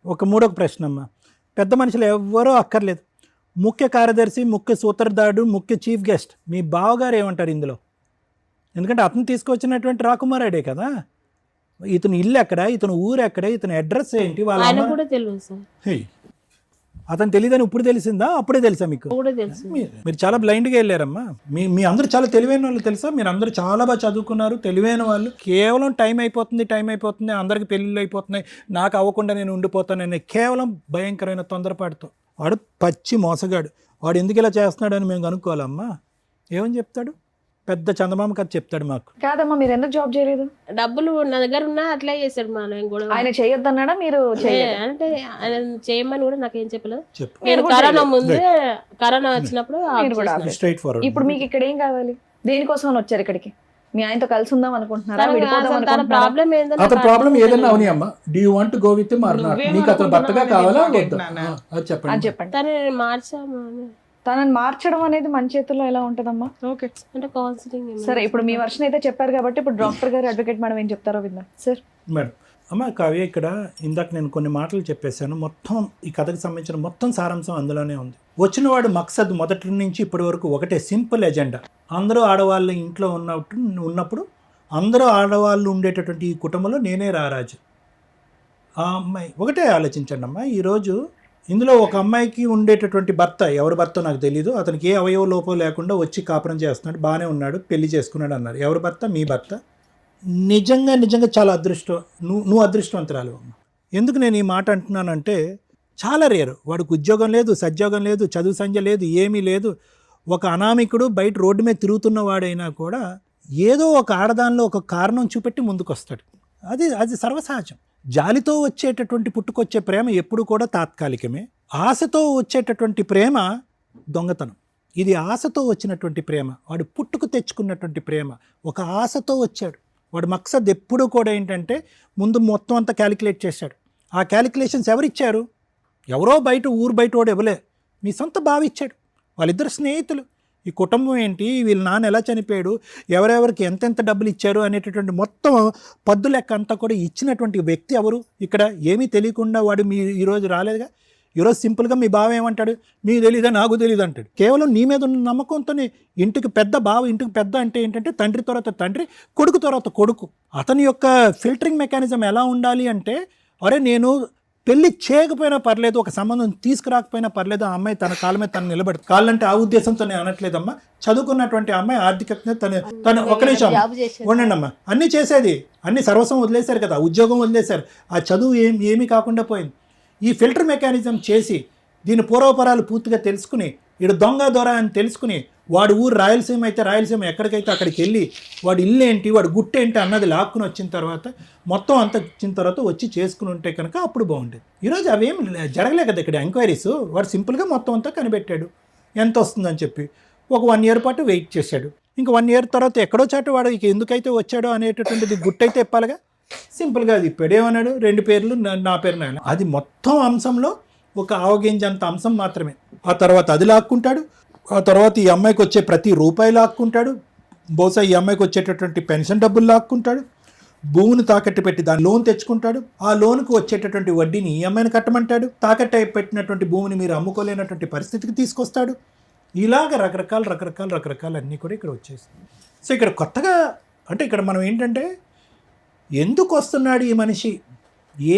ఒక మూడో ప్రశ్న అమ్మ, పెద్ద మనుషులు ఎవరో అక్కర్లేదు, ముఖ్య కార్యదర్శి, ముఖ్య సూత్రధారుడు, ముఖ్య చీఫ్ గెస్ట్ మీ బావగారు ఏమంటారు ఇందులో? ఎందుకంటే అతను తీసుకొచ్చినటువంటి రాకుమారాడే కదా. ఇతను ఇల్లు ఎక్కడ, ఇతను ఊరు ఎక్కడ, ఇతని అడ్రస్ ఏంటి, వాళ్ళ ఆయన అమ్మ- కూడా తెలియదు సార్. హే, అతను తెలియదని ఇప్పుడు తెలిసిందా, అప్పుడే తెలుసా మీకు? కూడా తెలుసు. మీరు చాలా బ్లైండ్గా వెళ్ళారమ్మా. మీ అందరూ చాలా తెలివైన వాళ్ళు తెలుసా, మీరు అందరూ చాలా బాగా చదువుకున్నారు, తెలివైన వాళ్ళు. కేవలం టైం అయిపోతుంది, అందరికి పెళ్ళిళ్ళు అయిపోతున్నాయి, నాకు అవ్వకుండా నేను ఉండిపోతానని కేవలం భయంకరమైన తొందరపాటుతో. వాడు పచ్చి మోసగాడు. వాడు ఎందుకు ఇలా చేస్తున్నాడని మేము కనుక్కోవాలమ్మా. ఏమని చెప్తాడు? పెద్ద చందమామ కథ చెప్తాడు మాకు. కాదమ్మా, మీరు ఎందుకు జాబ్ చేయలేదు? డబ్బులు నా దగ్గర ఉన్నా అట్లా చేశాడు మా ఆయన కూడా. ఆయన చేయొద్దన్నాడా, మీరు చేయలేదు? అంటే ఆయన చేయమని కూడా నాకేం చెప్పలేదు. చెప్పు. నేను కరోనా ముందే, కరోనా వచ్చినప్పుడు ఆఫ్ మీరు కూడా చేసినాడు. Straight forward. ఇప్పుడు మీకు ఇక్కడ ఏం కావాలి? దేనికోసం అని వచ్చారు ఇక్కడికి? మీ ఆయనతో కలిసి ఉందాం అనుకుంటున్నారా, విడిపోదాం తన అనుకుంటున్నారా? ప్రాబ్లం ఏంటంటే అతని ప్రాబ్లం ఏదైనా అవని అమ్మ, do you want go with him or not? నువ్వేం నీకు అతను భర్తగా అనుకుంటున్నావు కావాలా అనేది వద్దా? నాన్న. అది అని చెప్పండి. చెప్పండి. తనని మార్చాము అని. తనని మార్చడం అనేది మన చేతుల్లో ఎలా ఉంటదమ్మా? ఓకే అంటే కౌన్సిలింగ్ సరే, ఇప్పుడు మీ వర్షన్ అయితే చెప్పారు కాబట్టి ఇప్పుడు డాక్టర్ గారు, అడ్వకేట్ మేడం ఏం చెప్తారో విందాం సార్. మేడం, అమ్మ కావ్య, ఇక్కడ ఇందాక నేను కొన్ని మాటలు చెప్పేశాను. మొత్తం ఈ కథకు సంబంధించిన మొత్తం సారాంశం అందులోనే ఉంది. వచ్చినవాడు మక్సద్ మొదటి నుంచి ఇప్పటి వరకు ఒకటే సింపుల్ ఎజెండా. అందరూ ఆడవాళ్ళు ఇంట్లో ఉన్నప్పుడు అందరూ ఆడవాళ్ళు ఉండేటటువంటి ఈ కుటుంబంలో నేనే రారాజు. ఆ అమ్మాయి ఒకటే ఆలోచించండి అమ్మా. ఈరోజు ఇందులో ఒక అమ్మాయికి ఉండేటటువంటి భర్త, ఎవరి భర్త నాకు తెలీదు, అతనికి ఏ అవయవ లోపం లేకుండా వచ్చి కాపురం చేస్తున్నాడు, బాగానే ఉన్నాడు, పెళ్లి చేసుకున్నాడు అన్నారు. ఎవరి భర్త? మీ భర్త. నిజంగా చాలా అదృష్టం. నువ్వు అదృష్టవంతురాలు అమ్మ. ఎందుకు నేను ఈ మాట అంటున్నానంటే, చాలా రేరు. వాడికి ఉద్యోగం లేదు, సద్యోగం లేదు, చదువు సంధ్య లేదు, ఏమీ లేదు. ఒక అనామికుడు బయట రోడ్డు మీద తిరుగుతున్న వాడైనా కూడా ఏదో ఒక ఆడదానిలో ఒక కారణం చూపెట్టి ముందుకు వస్తాడు. అది సర్వసహజం. జాలితో వచ్చేటటువంటి పుట్టుకొచ్చే ప్రేమ ఎప్పుడు కూడా తాత్కాలికమే. ఆశతో వచ్చేటటువంటి ప్రేమ దొంగతనం. ఇది ఆశతో వచ్చినటువంటి ప్రేమ. వాడు పుట్టుకు తెచ్చుకున్నటువంటి ప్రేమ. ఒక ఆశతో వచ్చాడు. వాడు మక్సద్ ఎప్పుడూ కూడా ఏంటంటే ముందు మొత్తం అంతా క్యాలిక్యులేట్ చేశాడు. ఆ క్యాలిక్యులేషన్స్ ఎవరిచ్చారు? ఎవరో ఊరు బయట వాడు ఇవ్వలే, మీ సొంత బావ ఇచ్చాడు. వాళ్ళిద్దరు స్నేహితులు. ఈ కుటుంబం ఏంటి, వీళ్ళ నాన్న ఎలా చనిపోయాడు, ఎవరెవరికి ఎంతెంత డబ్బులు ఇచ్చారు అనేటటువంటి మొత్తం పద్దు లెక్క అంతా కూడా ఇచ్చినటువంటి వ్యక్తి ఎవరు? ఇక్కడ ఏమీ తెలియకుండా వాడు మీ ఈరోజు రాలేదుగా. ఈరోజు సింపుల్గా మీ బావ ఏమంటాడు? మీకు తెలీదా, నాకు తెలీదు అంటాడు. కేవలం నీ మీద ఉన్న నమ్మకంతోనే. ఇంటికి పెద్ద బావ, ఇంటికి పెద్ద అంటే ఏంటంటే తండ్రి తర్వాత తండ్రి, కొడుకు తర్వాత కొడుకు. అతని యొక్క ఫిల్టరింగ్ మెకానిజం ఎలా ఉండాలి అంటే, అరే నేను పెళ్లి చేయకపోయినా పర్లేదు, ఒక సంబంధం తీసుకురాకపోయినా పర్లేదు, ఆ అమ్మాయి తన కాళ్ళ మీద తను నిలబెడతాడు. కాళ్ళంటే ఆ ఉద్దేశంతో నేను అనట్లేదమ్మా. చదువుకున్నటువంటి అమ్మాయి ఆర్థికంగా తను ఒక నిమిషం ఉండండి అమ్మా. అన్నీ చేసేది, అన్ని సర్వస్వం వదిలేశారు కదా, ఉద్యోగం వదిలేశారు, ఆ చదువు ఏమీ కాకుండా పోయింది. ఈ ఫిల్టర్ మెకానిజం చేసి దీని పూర్వపరాలు పూర్తిగా తెలుసుకుని, ఇడు దొంగ దొర అని తెలుసుకుని, వాడు ఊరు రాయలసీమ అయితే రాయలసీమ ఎక్కడికైతే అక్కడికి వెళ్ళి వాడు ఇల్లు ఏంటి, వాడు గుట్టు ఏంటి అన్నది లాక్కుని వచ్చిన తర్వాత, మొత్తం అంతా వచ్చిన తర్వాత వచ్చి చేసుకుని ఉంటే కనుక అప్పుడు బాగుండేది. ఈరోజు అవేం జరగలే కదా ఇక్కడ ఎంక్వైరీస్. వాడు సింపుల్గా మొత్తం అంతా కనిపెట్టాడు, ఎంత వస్తుందని చెప్పి. ఒక 1 year పాటు వెయిట్ చేశాడు. ఇంకా 1 year తర్వాత ఎక్కడో చాటు వాడు ఇక ఎందుకైతే వచ్చాడో అనేటటువంటిది గుట్టయితే ఇప్పాలిగా. సింపుల్గా అది ఇప్పాడు. ఏమన్నాడు? 2 పేర్లు, నా పేరు నాయన. అది మొత్తం అంశంలో ఒక ఆవగింజంత అంశం మాత్రమే. ఆ తర్వాత అది లాక్కుంటాడు. ఆ తర్వాత ఈ అమ్మాయికి వచ్చే ప్రతి రూపాయి లాక్కుంటాడు. బహుశా ఈ అమ్మాయికి వచ్చేటటువంటి పెన్షన్ డబ్బులు లాక్కుంటాడు. భూమిని తాకట్టు పెట్టి దాని లోన్ తెచ్చుకుంటాడు. ఆ లోన్కు వచ్చేటటువంటి వడ్డీని ఈ అమ్మాయిని కట్టమంటాడు. తాకట్టు పెట్టినటువంటి భూమిని మీరు అమ్ముకోలేనటువంటి పరిస్థితికి తీసుకొస్తాడు. ఇలాగ రకరకాలు అన్నీ కూడా ఇక్కడ వచ్చేస్తాయి. సో ఇక్కడ కొత్తగా అంటే ఇక్కడ మనం ఏంటంటే, ఎందుకు వస్తున్నాడు ఈ మనిషి,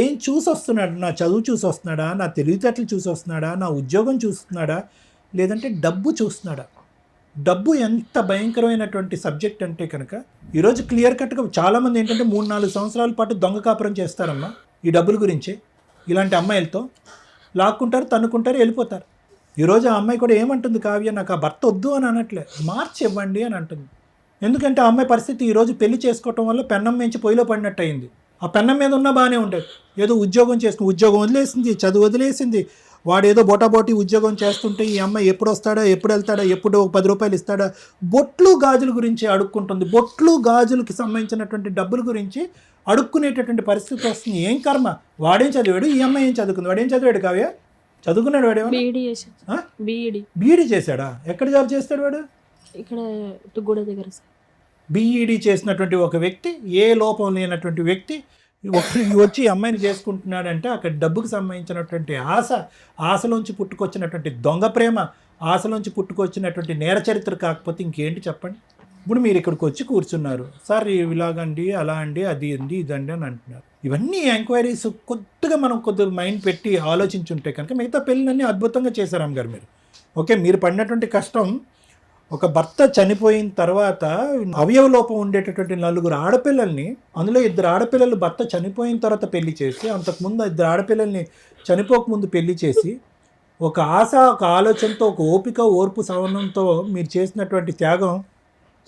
ఏం చూసి వస్తున్నాడు? నా చదువు చూసి వస్తున్నాడా, నా తెలివితేటలు చూసి వస్తున్నాడా, నా ఉద్యోగం చూస్తున్నాడా, లేదంటే డబ్బు చూస్తున్నాడా? డబ్బు ఎంత భయంకరమైనటువంటి సబ్జెక్ట్ అంటే కనుక ఈరోజు క్లియర్ కట్గా చాలామంది ఏంటంటే 3-4 సంవత్సరాల పాటు దొంగ కాపురం చేస్తారమ్మా ఈ డబ్బుల గురించే. ఇలాంటి అమ్మాయిలతో లాక్కుంటారు, తన్నుకుంటారు, వెళ్ళిపోతారు. ఈరోజు ఆ అమ్మాయి కూడా ఏమంటుంది? కావ్య, నాకు ఆ భర్త వద్దు అని అనట్లే, మార్చి ఇవ్వండి అని అంటుంది. ఎందుకంటే ఆ అమ్మాయి పరిస్థితి ఈరోజు పెళ్లి చేసుకోవటం వల్ల పెన్నం మించి పొయ్యిలో పడినట్టు అయింది. ఆ పెన్నం మీద ఉన్నా బాగానే ఉండేది. ఏదో ఉద్యోగం చేసుకుని ఉద్యోగం వదిలేసింది, చదువు వదిలేసింది. వాడు ఏదో బోటాబోటీ ఉద్యోగం చేస్తుంటే ఈ అమ్మాయి ఎప్పుడు వస్తాడా, ఎప్పుడు వెళ్తాడా, ఎప్పుడు 10 రూపాయలు ఇస్తాడా, బొట్లు గాజుల గురించి అడుక్కుంటుంది. బొట్లు గాజులకి సంబంధించినటువంటి డబ్బుల గురించి అడుక్కునేటటువంటి పరిస్థితి వస్తుంది. ఏం కర్మ, వాడేం చదివాడు, ఈ అమ్మాయి ఏం చదువుకుంది? వాడేం చదివాడు కావ్య? చదువుకున్నాడు వాడేమో? బీఈడీ చేశాడా? ఎక్కడ జాబ్ చేస్తాడు వాడు? ఇక్కడ తుగ్గూడ దగ్గర సార్. బీఈడీ చేసినటువంటి ఒక వ్యక్తి, ఏ లోపం లేనటువంటి వ్యక్తి వచ్చి అమ్మాయిని చేసుకుంటున్నాడంటే అక్కడ డబ్బుకు సంబంధించినటువంటి ఆశలోంచి పుట్టుకొచ్చినటువంటి దొంగ ప్రేమ, ఆశలోంచి పుట్టుకొచ్చినటువంటి నేర చరిత్ర కాకపోతే ఇంకేంటి చెప్పండి. ఇప్పుడు మీరు ఇక్కడికి వచ్చి కూర్చున్నారు, సార్ ఇలాగండి, అలా అండి, అది అండి, ఇదండి అని అంటున్నారు. ఇవన్నీ ఎంక్వైరీస్ కొద్దిగా మనం కొద్దిగా మైండ్ పెట్టి ఆలోచించుంటే కనుక మిగతా పెళ్ళినన్నీ అద్భుతంగా చేశారు అమ్మగారు మీరు. ఓకే, మీరు పడినటువంటి కష్టం, ఒక భర్త చనిపోయిన తర్వాత అవయవ లోపం ఉండేటటువంటి 4 ఆడపిల్లల్ని, అందులో 2 ఆడపిల్లలు భర్త చనిపోయిన తర్వాత పెళ్లి చేసి, అంతకుముందు 2 ఆడపిల్లల్ని చనిపోకముందు పెళ్లి చేసి, ఒక ఆశ, ఒక ఆలోచనతో, ఒక ఓపిక, ఓర్పు, సహనంతో మీరు చేసినటువంటి త్యాగం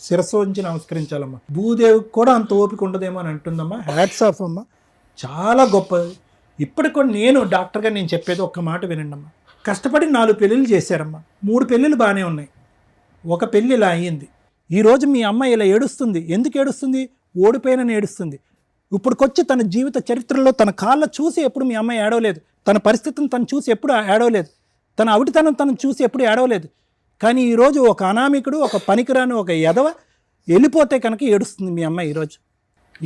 శిరస్సు ఉంచి నమస్కరించాలమ్మా. భూదేవికి కూడా అంత ఓపిక ఉండదేమో అని అంటుందమ్మా. హ్యాట్స్ ఆఫ్ అమ్మా, చాలా గొప్పది. ఇప్పటికి కూడా నేను డాక్టర్గా నేను చెప్పేది ఒక్క మాట వినండి అమ్మా. కష్టపడి 4 పెళ్ళిళ్ళు చేశారమ్మా. 3 పెళ్ళిళ్ళు బాగానే ఉన్నాయి, ఒక పెళ్ళి ఇలా అయ్యింది. ఈరోజు మీ అమ్మాయి ఇలా ఏడుస్తుంది. ఎందుకు ఏడుస్తుంది? ఓడిపోయినని ఏడుస్తుంది. ఇప్పుడుకొచ్చి తన జీవిత చరిత్రలో తన కాళ్ళ చూసి ఎప్పుడు మీ అమ్మాయి ఏడవలేదు. తన పరిస్థితిని తను చూసి ఎప్పుడు ఏడవలేదు. తన అవిటితనం తను చూసి ఎప్పుడు ఏడవలేదు. కానీ ఈరోజు ఒక అనామికుడు, ఒక పనికిరాని ఒక ఎదవ వెళ్ళిపోతే కనుక ఏడుస్తుంది మీ అమ్మాయి ఈరోజు.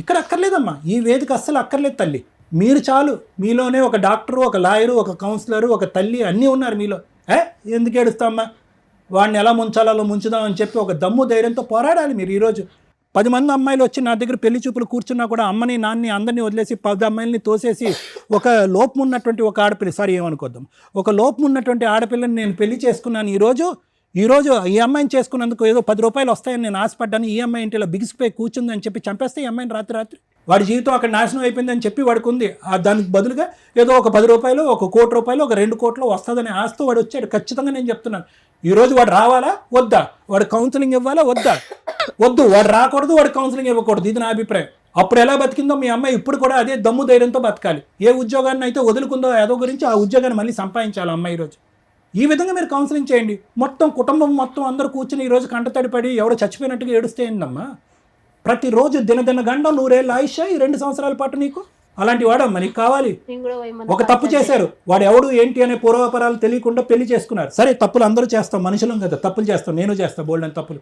ఇక్కడ అక్కర్లేదమ్మా, ఈ వేదిక అస్సలు అక్కర్లేదు తల్లి. మీరు చాలు. మీలోనే ఒక డాక్టరు, ఒక లాయరు, ఒక కౌన్సిలరు, ఒక తల్లి అన్నీ ఉన్నారు మీలో. ఎందుకు ఏడుస్తామమ్మా? వాడిని ఎలా ముంచాలో అలా ముంచుదామని చెప్పి ఒక దమ్ము ధైర్యంతో పోరాడాలి మీరు. ఈరోజు 10 మంది అమ్మాయిలు వచ్చి నా దగ్గర పెళ్లి చూపులు కూర్చున్నా కూడా అమ్మని నాన్ని అందరినీ వదిలేసి 10 అమ్మాయిలని తోసేసి ఒక లోపం ఉన్నటువంటి ఒక ఆడపిల్ల, సారీ ఏమనుకోద్దాం, ఒక లోపం ఉన్నటువంటి ఆడపిల్లని నేను పెళ్లి చేసుకున్నాను. ఈరోజు ఈ అమ్మాయిని చేసుకున్నందుకు ఏదో 10 రూపాయలు వస్తాయని నేను ఆశపడ్డాను. ఈ అమ్మాయి ఇంటిలో బిగిసిపోయి కూర్చుందని చెప్పి చంపేస్తే ఈ అమ్మాయిని రాత్రి వాడి జీవితం అక్కడ నాశనం అయిపోయిందని చెప్పి వాడికి ఉంది. దానికి బదులుగా ఏదో ఒక 10 రూపాయలు, ఒక 1 కోటి రూపాయలు, ఒక 2 కోట్లు వస్తుందని ఆశతో వాడు వచ్చాడు. ఖచ్చితంగా నేను చెప్తున్నాను. ఈరోజు వాడు రావాలా వద్దా? వాడు కౌన్సిలింగ్ ఇవ్వాలా వద్దా? వద్దు. వాడు రాకూడదు, వాడు కౌన్సిలింగ్ ఇవ్వకూడదు. ఇది నా అభిప్రాయం. అప్పుడు ఎలా బతికిందో మీ అమ్మాయి ఇప్పుడు కూడా అదే దమ్ము ధైర్యంతో బతకాలి. ఏ ఉద్యోగాన్ని అయితే వదులుకుందో ఏదో గురించి ఆ ఉద్యోగాన్ని మళ్ళీ సంపాదించాలి అమ్మాయి ఈరోజు. ఈ విధంగా మీరు కౌన్సిలింగ్ చేయండి. మొత్తం కుటుంబం మొత్తం అందరూ కూర్చుని ఈరోజు కంటతడిపడి ఎవడో చచ్చిపోయినట్టుగా ఏడుస్తే ఏందమ్మా? ప్రతిరోజు దినదిన గండం 100 ఏళ్ళ ఆయుష ఈ 2 సంవత్సరాల పాటు నీకు. అలాంటి వాడమ్మా నీకు కావాలి. ఒక తప్పు చేశారు, వాడు ఎవడు ఏంటి అనే పూర్వాపరాలు తెలియకుండా పెళ్లి చేసుకున్నారు. సరే, తప్పులు అందరూ చేస్తాం, మనుషులం కదా, తప్పులు చేస్తాం, నేను చేస్తాను బోల్డ్ అని తప్పులు.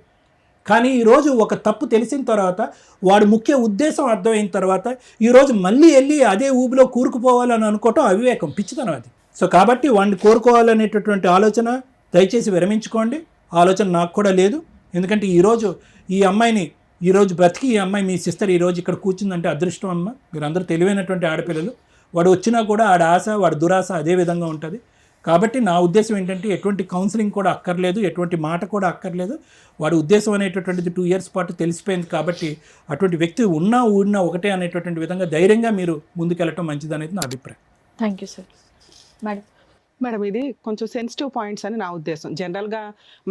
కానీ ఈరోజు ఒక తప్పు తెలిసిన తర్వాత, వాడి ముఖ్య ఉద్దేశం అర్థమైన తర్వాత ఈరోజు మళ్ళీ వెళ్ళి అదే ఊబిలో కూరుకుపోవాలని అనుకోవటం అవివేకం, పిచ్చితనం అది. సో కాబట్టి వాడిని కోరుకోవాలనేటటువంటి ఆలోచన దయచేసి విరమించుకోండి. ఆలోచన నాకు కూడా లేదు. ఎందుకంటే ఈరోజు ఈ అమ్మాయిని ఈరోజు బ్రతికి ఈ అమ్మాయి మీ సిస్టర్ ఈరోజు ఇక్కడ కూర్చుందంటే అదృష్టం అమ్మ. మీరందరూ తెలివైనటువంటి ఆడపిల్లలు. వాడు వచ్చినా కూడా ఆడ ఆశ, వాడి దురాశ అదే విధంగా ఉంటుంది. కాబట్టి నా ఉద్దేశం ఏంటంటే ఎటువంటి కౌన్సిలింగ్ కూడా అక్కర్లేదు, ఎటువంటి మాట కూడా అక్కర్లేదు. వాడి ఉద్దేశం అనేటటువంటిది 2 ఇయర్స్ పాటు తెలిసిపోయింది. కాబట్టి అటువంటి వ్యక్తి ఉన్నా ఊడినా ఒకటే అనేటటువంటి విధంగా ధైర్యంగా మీరు ముందుకెళ్ళటం మంచిది అనేది నా అభిప్రాయం. Thank you sir. మేడం, ఇది కొంచెం సెన్సిటివ్ పాయింట్స్ అని నా ఉద్దేశం. జనరల్గా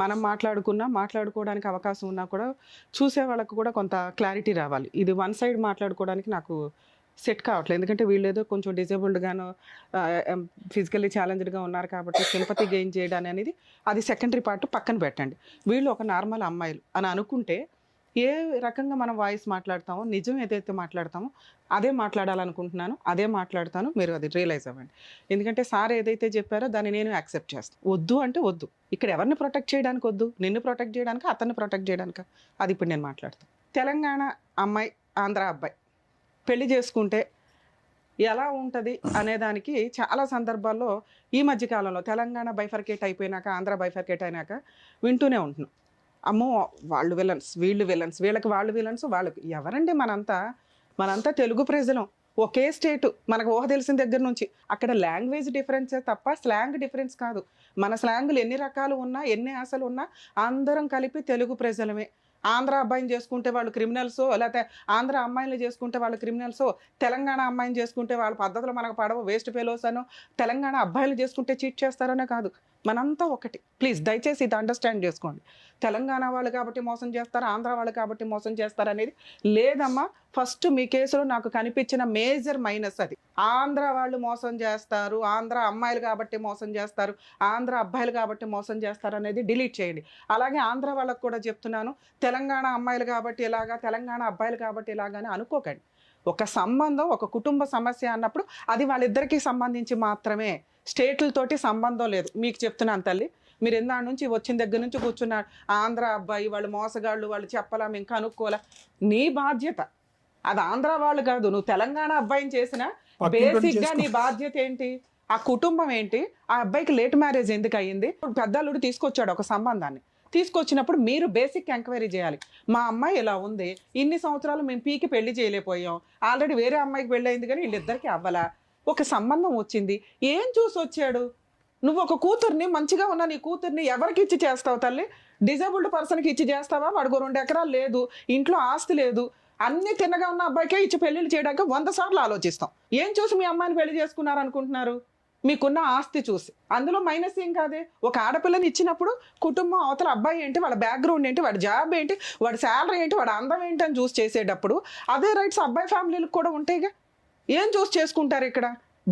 మనం మాట్లాడుకోవడానికి అవకాశం ఉన్నా కూడా చూసే వాళ్ళకు కూడా కొంత క్లారిటీ రావాలి. ఇది వన్ సైడ్ మాట్లాడుకోవడానికి నాకు సెట్ కావట్లేదు. ఎందుకంటే వీళ్ళు ఏదో కొంచెం డిజేబుల్డ్గాను, ఫిజికల్లీ ఛాలెంజ్డ్గా ఉన్నారు కాబట్టి సింపతి గెయిన్ చేయడం అనేది అది సెకండరీ పార్ట్ పక్కన పెట్టండి. వీళ్ళు ఒక నార్మల్ అమ్మాయిలు అని అనుకుంటే ఏ రకంగా మనం వాయిస్ మాట్లాడతామో, నిజం ఏదైతే మాట్లాడతామో అదే మాట్లాడాలనుకుంటున్నాను, అదే మాట్లాడతాను. మీరు అది రియలైజ్ అవ్వండి. ఎందుకంటే సార్ ఏదైతే చెప్పారో దాన్ని నేను యాక్సెప్ట్ చేస్తాను. వద్దు అంటే వద్దు. ఇక్కడ ఎవరిని ప్రొటెక్ట్ చేయడానికి వద్దు, నిన్ను ప్రొటెక్ట్ చేయడానికి, అతన్ని ప్రొటెక్ట్ చేయడానికి, అది ఇప్పుడు నేను మాట్లాడతాను. తెలంగాణ అమ్మాయి, ఆంధ్ర అబ్బాయి పెళ్లి చేసుకుంటే ఎలా ఉంటుంది అనేదానికి చాలా సందర్భాల్లో ఈ మధ్యకాలంలో తెలంగాణ బైఫర్కేట్ అయిపోయినాక, ఆంధ్ర బైఫర్కేట్ అయినాక వింటూనే ఉంటున్నాం. అమ్మో వాళ్ళు విలన్స్, వీళ్ళు విలన్స్, వీళ్ళకి వాళ్ళు విలన్స్, వాళ్ళకి ఎవరండి? మనంతా తెలుగు ప్రజలం, ఒకే స్టేటు, మనకు ఊహ తెలిసిన దగ్గర నుంచి. అక్కడ లాంగ్వేజ్ డిఫరెన్సే తప్ప స్లాంగ్ డిఫరెన్స్ కాదు. మన స్లాంగులు ఎన్ని రకాలు ఉన్నా, ఎన్ని ఆశలు ఉన్నా అందరం కలిపి తెలుగు ప్రజలమే. ఆంధ్ర అబ్బాయిని చేసుకుంటే వాళ్ళు క్రిమినల్సో, లేకపోతే ఆంధ్ర అమ్మాయిని చేసుకుంటే వాళ్ళు క్రిమినల్సో, తెలంగాణ అమ్మాయిని చేసుకుంటే వాళ్ళ పద్ధతులు మనకు పడవు, వేస్ట్ ఫెలోస్ అనో, తెలంగాణ అబ్బాయిలు చేసుకుంటే చీట్ చేస్తారనే కాదు. మనంతా ఒకటి. ప్లీజ్ దయచేసి ఇది అండర్స్టాండ్ చేసుకోండి. తెలంగాణ వాళ్ళు కాబట్టి మోసం చేస్తారు, ఆంధ్ర వాళ్ళు కాబట్టి మోసం చేస్తారు అనేది లేదమ్మా. ఫస్ట్ మీ కేసులో నాకు కనిపించిన మేజర్ మైనస్ అది. ఆంధ్ర వాళ్ళు మోసం చేస్తారు, ఆంధ్ర అమ్మాయిలు కాబట్టి మోసం చేస్తారు, ఆంధ్ర అబ్బాయిలు కాబట్టి మోసం చేస్తారు అనేది డిలీట్ చేయండి. అలాగే ఆంధ్ర వాళ్ళకు కూడా చెప్తున్నాను, తెలంగాణ అమ్మాయిలు కాబట్టి ఇలాగా, తెలంగాణ అబ్బాయిలు కాబట్టి ఇలాగానే అనుకోకండి. ఒక సంబంధం, ఒక కుటుంబ సమస్య అన్నప్పుడు అది వాళ్ళిద్దరికీ సంబంధించి మాత్రమే, స్టేట్లతోటి సంబంధం లేదు. మీకు చెప్తున్నాను తల్లి, మీరు ఎందాడి నుంచి వచ్చిన దగ్గర నుంచి కూర్చున్నారు, ఆంధ్ర అబ్బాయి వాళ్ళు మోసగాళ్ళు, వాళ్ళు చెప్పలా, మేము కనుక్కోలే. నీ బాధ్యత అది. ఆంధ్ర వాళ్ళు కాదు, నువ్వు తెలంగాణ అబ్బాయిని చేసినా బేసిక్గా నీ బాధ్యత ఏంటి? ఆ కుటుంబం ఏంటి? ఆ అబ్బాయికి లేట్ మ్యారేజ్ ఎందుకు అయ్యింది? పెద్దల్లుడు తీసుకొచ్చాడు ఒక సంబంధాన్ని, తీసుకొచ్చినప్పుడు మీరు బేసిక్ ఎంక్వైరీ చేయాలి. మా అమ్మాయి ఇలా ఉంది, ఇన్ని సంవత్సరాలు మేము పీకి పెళ్లి చేయలేకపోయాం, ఆల్రెడీ వేరే అమ్మాయికి పెళ్ళి అయింది కానీ వీళ్ళిద్దరికి అవ్వలా, ఒక సంబంధం వచ్చింది, ఏం చూసి వచ్చాడు? నువ్వు ఒక కూతుర్ని, మంచిగా ఉన్న నీ కూతుర్ని ఎవరికి ఇచ్చి చేస్తావు తల్లి? డిజేబుల్డ్ పర్సన్కి ఇచ్చి చేస్తావా? వాడికి 2 ఎకరాలు లేదు, ఇంట్లో ఆస్తి లేదు, అన్ని తిన్నగా ఉన్న అబ్బాయికే ఇచ్చి పెళ్లిళ్ళు చేయడానికి 100 సార్లు ఆలోచిస్తాం. ఏం చూసి మీ అమ్మాయిని పెళ్లి చేసుకున్నారు అనుకుంటున్నారు? మీకున్న ఆస్తి చూసి. అందులో మైనస్ ఏం కాదే. ఒక ఆడపిల్లని ఇచ్చినప్పుడు కుటుంబం, అవతల అబ్బాయి ఏంటి, వాళ్ళ బ్యాక్గ్రౌండ్ ఏంటి, వాడి జాబ్ ఏంటి, వాడి శాలరీ ఏంటి, వాడి అందం ఏంటి అని చూసి చేసేటప్పుడు అదే రైట్స్ అబ్బాయి ఫ్యామిలీలకు కూడా ఉంటాయిగా. ఏం చూసి చేసుకుంటారు ఇక్కడ?